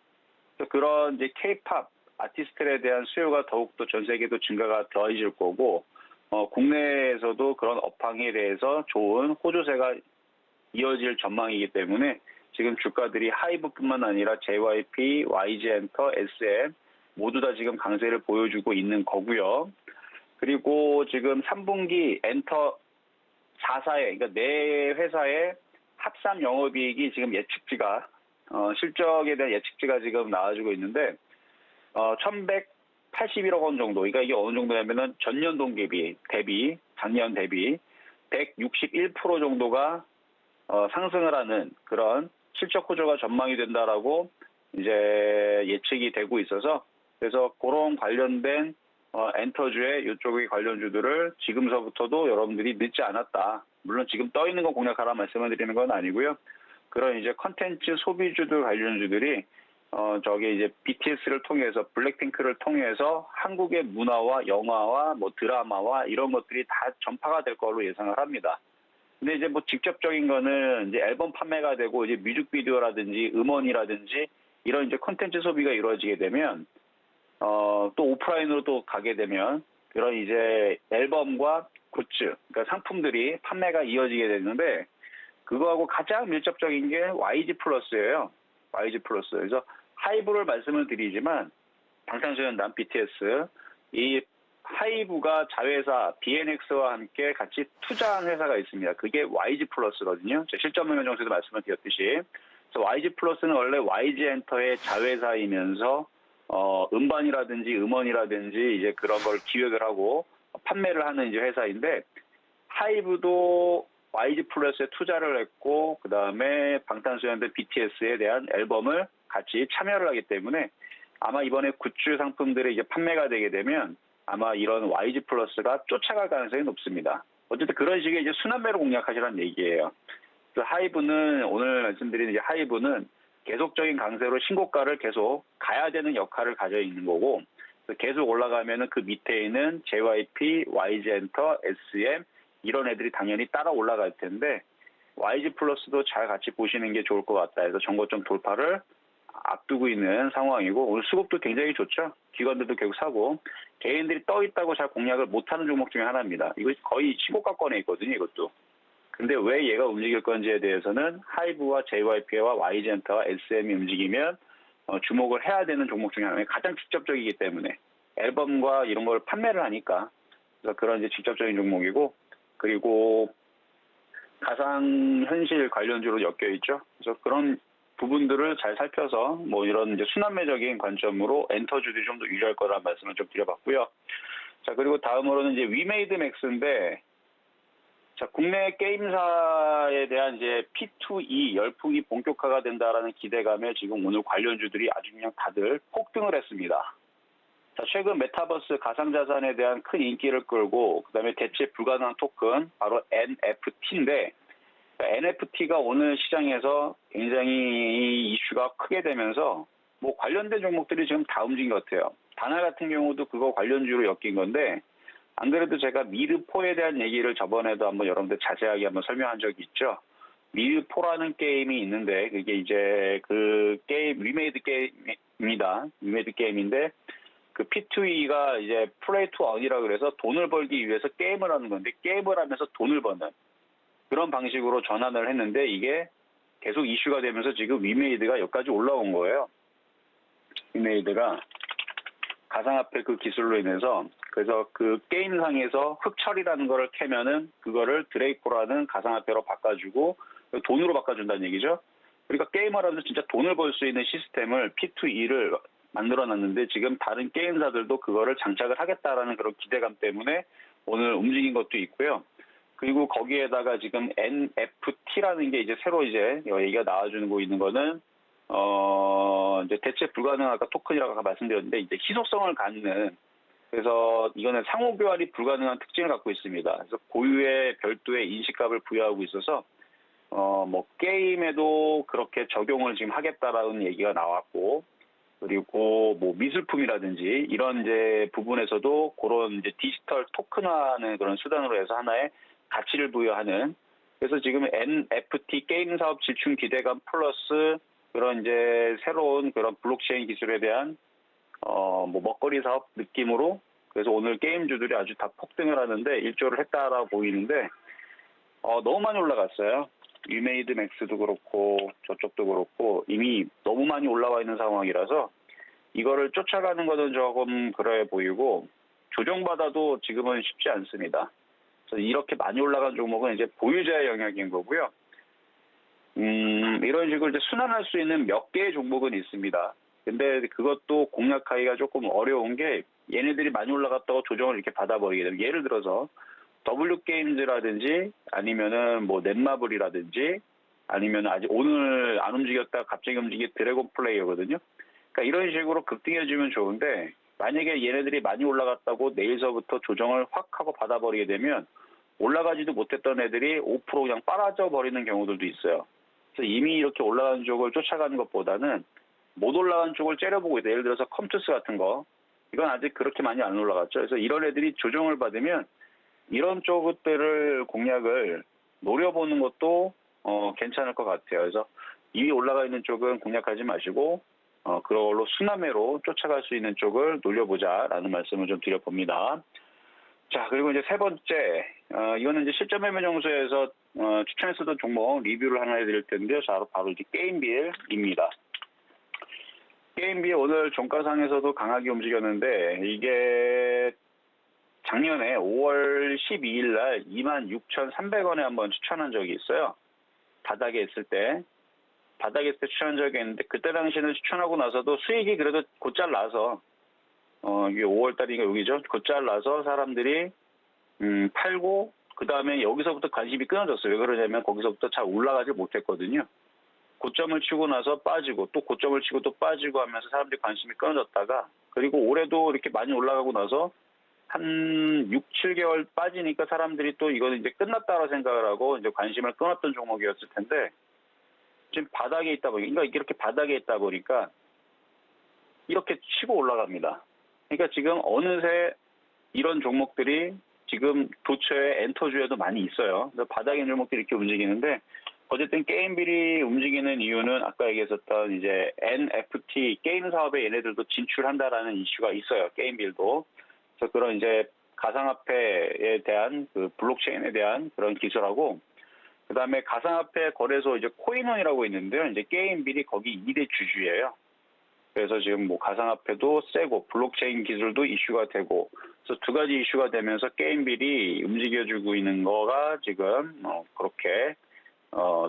그런 이제 K-팝 아티스트들에 대한 수요가 더욱더 전 세계도 증가가 더해질 거고 국내에서도 그런 업황에 대해서 좋은 호조세가 이어질 전망이기 때문에 지금 주가들이 하이브뿐만 아니라 JYP, YG엔터, SM 모두 다 지금 강세를 보여주고 있는 거고요. 그리고 지금 3분기 엔터 4사의 그러니까 네 회사의 합산 영업이익이 지금 예측치가 실적에 대한 예측치가 지금 나와주고 있는데 1,181억 원 정도. 그러니까 이게 어느 정도냐면은 전년 동기 대비 작년 대비 161% 정도가 상승을 하는 그런 실적 호조가 전망이 된다라고 이제 예측이 되고 있어서 그래서 그런 관련된 엔터주의 이쪽의 관련주들을 지금서부터도 여러분들이 늦지 않았다. 물론 지금 떠 있는 거 공략하라 말씀을 드리는 건 아니고요. 그런 이제 컨텐츠 소비주들 관련주들이 저기 이제 BTS를 통해서 블랙핑크를 통해서 한국의 문화와 영화와 뭐 드라마와 이런 것들이 다 전파가 될 걸로 예상을 합니다. 근데 이제 뭐 직접적인 거는 이제 앨범 판매가 되고 이제 뮤직비디오라든지 음원이라든지 이런 이제 컨텐츠 소비가 이루어지게 되면 또 오프라인으로 또 가게 되면 그런 이제 앨범과 굿즈, 그러니까 상품들이 판매가 이어지게 되는데 그거하고 가장 밀접적인 게 YG 플러스예요. YG 플러스. 그래서 하이브를 말씀을 드리지만 방탄소년단 BTS 이 하이브가 자회사 BNX와 함께 같이 투자한 회사가 있습니다. 그게 YG 플러스거든요. 제 실전 명령에서도 말씀을 드렸듯이. 그래서 YG 플러스는 원래 YG 엔터의 자회사이면서 음반이라든지 음원이라든지 이제 그런 걸 기획을 하고 판매를 하는 이제 회사인데 하이브도 YG 플러스에 투자를 했고 그 다음에 방탄소년단 BTS에 대한 앨범을 같이 참여를 하기 때문에 아마 이번에 굿즈 상품들이 이제 판매가 되게 되면 아마 이런 YG 플러스가 쫓아갈 가능성이 높습니다. 어쨌든 그런 식의 이제 순환매로 공략하시라는 얘기예요. 그래서 하이브는 오늘 말씀드린 이제 하이브는 계속적인 강세로 신고가를 계속 가야 되는 역할을 가져 있는 거고 계속 올라가면은 그 밑에 있는 JYP, YG엔터, SM 이런 애들이 당연히 따라 올라갈 텐데 YG 플러스도 잘 같이 보시는 게 좋을 것 같다 해서 정고점 돌파를 앞두고 있는 상황이고 오늘 수급도 굉장히 좋죠. 기관들도 계속 사고 개인들이 떠 있다고 잘 공략을 못하는 종목 중에 하나입니다. 이거 거의 신고가권에 있거든요. 이것도. 근데 왜 얘가 움직일 건지에 대해서는 하이브와 JYP와 YG엔터와 SM이 움직이면 주목을 해야 되는 종목 중에 하나예요. 가장 직접적이기 때문에 앨범과 이런 걸 판매를 하니까 그래서 그런 이제 직접적인 종목이고 그리고 가상현실 관련주로 엮여 있죠. 그래서 그런 부분들을 잘 살펴서 뭐 이런 이제 순환매적인 관점으로 엔터주들이 좀 더 유리할 거라는 말씀을 좀 드려봤고요. 자 그리고 다음으로는 이제 위메이드 맥스인데 자 국내 게임사에 대한 이제 P2E 열풍이 본격화가 된다라는 기대감에 지금 오늘 관련주들이 아주 그냥 다들 폭등을 했습니다. 자 최근 메타버스 가상자산에 대한 큰 인기를 끌고 그다음에 대체 불가능한 토큰 바로 NFT인데 NFT가 오늘 시장에서 굉장히 이슈가 크게 되면서 뭐 관련된 종목들이 지금 다 움직인 것 같아요. 다나 같은 경우도 그거 관련주로 엮인 건데 안 그래도 제가 미르포에 대한 얘기를 저번에도 한번 여러분들 자세하게 한번 설명한 적이 있죠. 미르포라는 게임이 있는데 그게 이제 그 게임 리메이드 게임입니다. 리메이드 게임인데 그 P2E가 이제 플레이 투 언이라 그래서 돈을 벌기 위해서 게임을 하는 건데 게임을 하면서 돈을 버는 그런 방식으로 전환을 했는데 이게 계속 이슈가 되면서 지금 위메이드가 여기까지 올라온 거예요. 위메이드가 가상화폐 그 기술로 인해서 그래서 그 게임상에서 흑철이라는 거를 캐면은 그거를 드레이코라는 가상화폐로 바꿔주고 돈으로 바꿔준다는 얘기죠. 그러니까 게임을 하면서 진짜 돈을 벌 수 있는 시스템을 P2E를 만들어놨는데 지금 다른 게임사들도 그거를 장착을 하겠다라는 그런 기대감 때문에 오늘 움직인 것도 있고요. 그리고 거기에다가 지금 NFT라는 게 이제 새로 이제 얘기가 나와주고 있는 거는 이제 대체 불가능한 아까 토큰이라고 아까 말씀드렸는데 이제 희소성을 갖는 그래서 이거는 상호 교환이 불가능한 특징을 갖고 있습니다. 그래서 고유의 별도의 인식값을 부여하고 있어서 뭐 게임에도 그렇게 적용을 지금 하겠다라는 얘기가 나왔고 그리고 뭐 미술품이라든지 이런 이제 부분에서도 그런 이제 디지털 토큰화하는 그런 수단으로 해서 하나의 가치를 부여하는 그래서 지금 NFT 게임 사업 집중 기대감 플러스 그런 이제 새로운 그런 블록체인 기술에 대한 뭐 먹거리 사업 느낌으로 그래서 오늘 게임주들이 아주 다 폭등을 하는데 일조를 했다라고 보이는데 너무 많이 올라갔어요. 유메이드 맥스도 그렇고 저쪽도 그렇고 이미 너무 많이 올라와 있는 상황이라서 이거를 쫓아가는 것은 조금 그래 보이고 조정받아도 지금은 쉽지 않습니다. 그래서 이렇게 많이 올라간 종목은 이제 보유자의 영역인 거고요. 이런 식으로 이제 순환할 수 있는 몇 개의 종목은 있습니다. 근데 그것도 공략하기가 조금 어려운 게 얘네들이 많이 올라갔다고 조정을 이렇게 받아버리게 되면 예를 들어서 W게임즈라든지 아니면은 뭐 넷마블이라든지 아니면 아직 오늘 안 움직였다가 갑자기 움직인 드래곤 플레이어거든요. 그러니까 이런 식으로 급등해주면 좋은데 만약에 얘네들이 많이 올라갔다고 내일서부터 조정을 확 하고 받아버리게 되면 올라가지도 못했던 애들이 5% 그냥 빨아져 버리는 경우들도 있어요. 그래서 이미 이렇게 올라가는 쪽을 쫓아가는 것보다는 못 올라간 쪽을 째려보고 있다. 예를 들어서 컴투스 같은 거. 이건 아직 그렇게 많이 안 올라갔죠. 그래서 이런 애들이 조정을 받으면 이런 쪽들을 공략을 노려보는 것도 괜찮을 것 같아요. 그래서 이미 올라가 있는 쪽은 공략하지 마시고 그걸로 순환매로 쫓아갈 수 있는 쪽을 노려보자라는 말씀을 좀 드려봅니다. 자, 그리고 이제 세 번째, 이거는 이제 실전 매매 정수에서 추천했었던 종목 리뷰를 하나 해드릴 텐데요. 자, 바로 이제 게임빌입니다. 게임빌 오늘 종가상에서도 강하게 움직였는데 이게 작년에 5월 12일 날 26,300원에 한번 추천한 적이 있어요. 바닥에 있을 때. 바닥에 있을 때 추천한 적이 있는데 그때 당시에는 추천하고 나서도 수익이 그래도 곧잘 나서 이게 5월 달이니까 여기죠. 곧잘 나서 사람들이 팔고 그 다음에 여기서부터 관심이 끊어졌어요. 왜 그러냐면 거기서부터 잘 올라가지 못했거든요. 고점을 치고 나서 빠지고 또 고점을 치고 또 빠지고 하면서 사람들이 관심이 끊어졌다가 그리고 올해도 이렇게 많이 올라가고 나서 한 6, 7개월 빠지니까 사람들이 또 이거는 이제 끝났다고 생각을 하고 이제 관심을 끊었던 종목이었을 텐데 지금 바닥에 있다 보니까 그러니까 이렇게 바닥에 있다 보니까 이렇게 치고 올라갑니다. 그러니까 지금 어느새 이런 종목들이 지금 도처에 엔터주에도 많이 있어요. 그래서 바닥에 있는 종목들이 이렇게 움직이는데 어쨌든 게임빌이 움직이는 이유는 아까 얘기했었던 이제 NFT 게임 사업에 얘네들도 진출한다라는 이슈가 있어요. 게임빌도. 그래서 그런 이제 가상화폐에 대한 그 블록체인에 대한 그런 기술하고 그다음에 가상화폐 거래소 이제 코인원이라고 있는데요. 이제 게임빌이 거기 2대 주주예요. 그래서 지금 뭐 가상화폐도 세고 블록체인 기술도 이슈가 되고 그래서 두 가지 이슈가 되면서 게임빌이 움직여주고 있는 거가 지금 그렇게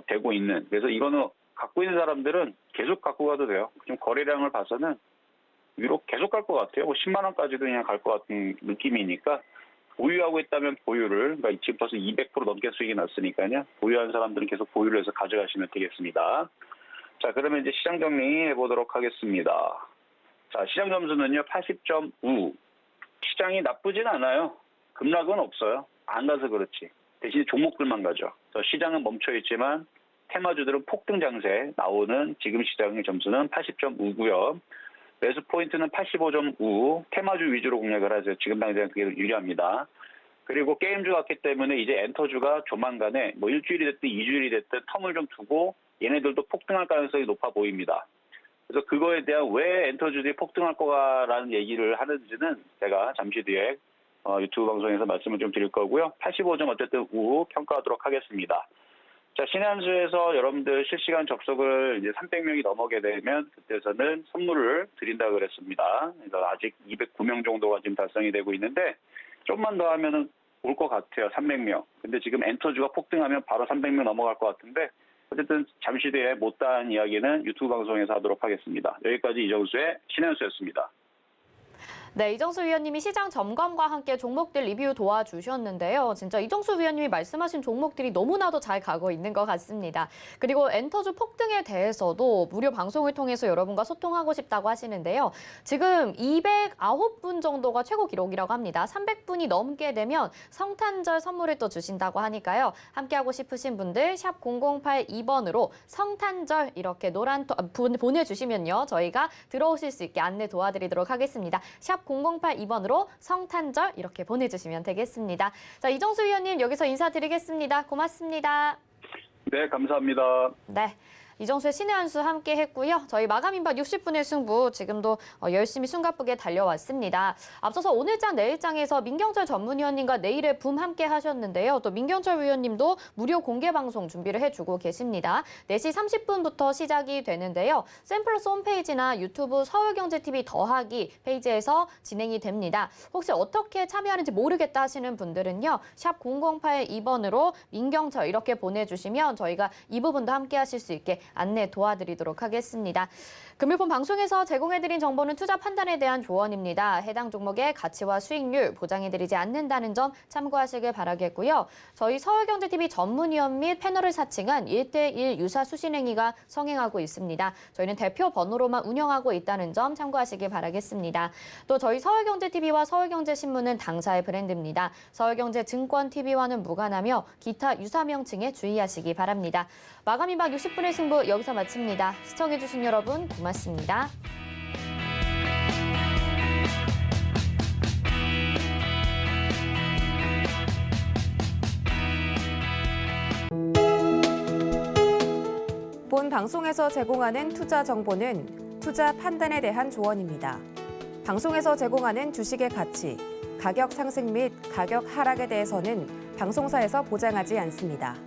되고 있는. 그래서 이거는 갖고 있는 사람들은 계속 갖고 가도 돼요. 지금 거래량을 봐서는 위로 계속 갈 것 같아요. 뭐 10만 원까지도 그냥 갈 것 같은 느낌이니까 보유하고 있다면 보유를 그러니까 지금 벌써 200% 넘게 수익이 났으니까요. 보유한 사람들은 계속 보유를 해서 가져가시면 되겠습니다. 자, 그러면 이제 시장 정리해 보도록 하겠습니다. 자, 시장 점수는요 80.5. 시장이 나쁘진 않아요. 급락은 없어요. 안 가서 그렇지. 대신 종목들만 가죠. 시장은 멈춰 있지만 테마주들은 폭등 장세 나오는 지금 시장의 점수는 80.5고요. 매수 포인트는 85.5. 테마주 위주로 공략을 하죠. 지금 당장 그게 유리합니다. 그리고 게임주 같기 때문에 이제 엔터주가 조만간에 뭐 일주일이 됐든 2주일이 됐든 텀을 좀 두고 얘네들도 폭등할 가능성이 높아 보입니다. 그래서 그거에 대한 왜 엔터주들이 폭등할 거라는 얘기를 하는지는 제가 잠시 뒤에 유튜브 방송에서 말씀을 좀 드릴 거고요. 85점 어쨌든 우후 평가하도록 하겠습니다. 자, 신한수에서 여러분들 실시간 접속을 이제 300명이 넘어게 되면 그때서는 선물을 드린다고 그랬습니다. 그래서 아직 209명 정도가 지금 달성이 되고 있는데 좀만 더 하면은 올 것 같아요. 300명. 근데 지금 엔터주가 폭등하면 바로 300명 넘어갈 것 같은데 어쨌든 잠시 뒤에 못다한 이야기는 유튜브 방송에서 하도록 하겠습니다. 여기까지 이정수의 신한수였습니다. 네, 이정수 위원님이 시장 점검과 함께 종목들 리뷰 도와주셨는데요. 진짜 이정수 위원님이 말씀하신 종목들이 너무나도 잘 가고 있는 것 같습니다. 그리고 엔터주 폭등에 대해서도 무료 방송을 통해서 여러분과 소통하고 싶다고 하시는데요. 지금 209분 정도가 최고 기록이라고 합니다. 300분이 넘게 되면 성탄절 선물을 또 주신다고 하니까요. 함께하고 싶으신 분들 샵 0082번으로 성탄절 이렇게 노란 보내주시면요. 저희가 들어오실 수 있게 안내 도와드리도록 하겠습니다. 샵 0082번으로 성탄절 이렇게 보내주시면 되겠습니다. 자, 이정수 위원님 여기서 인사드리겠습니다. 고맙습니다. 네, 감사합니다. 네. 이정수의 신의 한 수 함께 했고요. 저희 마감인박 60분의 승부 지금도 열심히 숨가쁘게 달려왔습니다. 앞서서 오늘장 내일장에서 민경철 전문위원님과 내일의 붐 함께 하셨는데요. 또 민경철 위원님도 무료 공개 방송 준비를 해주고 계십니다. 4시 30분부터 시작이 되는데요. 샘플러스 홈페이지나 유튜브 서울경제TV 더하기 페이지에서 진행이 됩니다. 혹시 어떻게 참여하는지 모르겠다 하시는 분들은요. 샵 0082번으로 민경철 이렇게 보내주시면 저희가 이 부분도 함께 하실 수 있게 안내 도와드리도록 하겠습니다. 금일폰 방송에서 제공해드린 정보는 투자 판단에 대한 조언입니다. 해당 종목의 가치와 수익률 보장해드리지 않는다는 점 참고하시길 바라겠고요. 저희 서울경제TV 전문위원 및 패널을 사칭한 1대1 유사 수신행위가 성행하고 있습니다. 저희는 대표 번호로만 운영하고 있다는 점 참고하시길 바라겠습니다. 또 저희 서울경제TV와 서울경제신문은 당사의 브랜드입니다. 서울경제증권TV와는 무관하며 기타 유사 명칭에 주의하시기 바랍니다. 마감인박 60분의 승부 여기서 마칩니다. 시청해주신 여러분 고맙습니다. 본 방송에서 제공하는 투자 정보는 투자 판단에 대한 조언입니다. 방송에서 제공하는 주식의 가치, 가격 상승 및 가격 하락에 대해서는 방송사에서 보장하지 않습니다.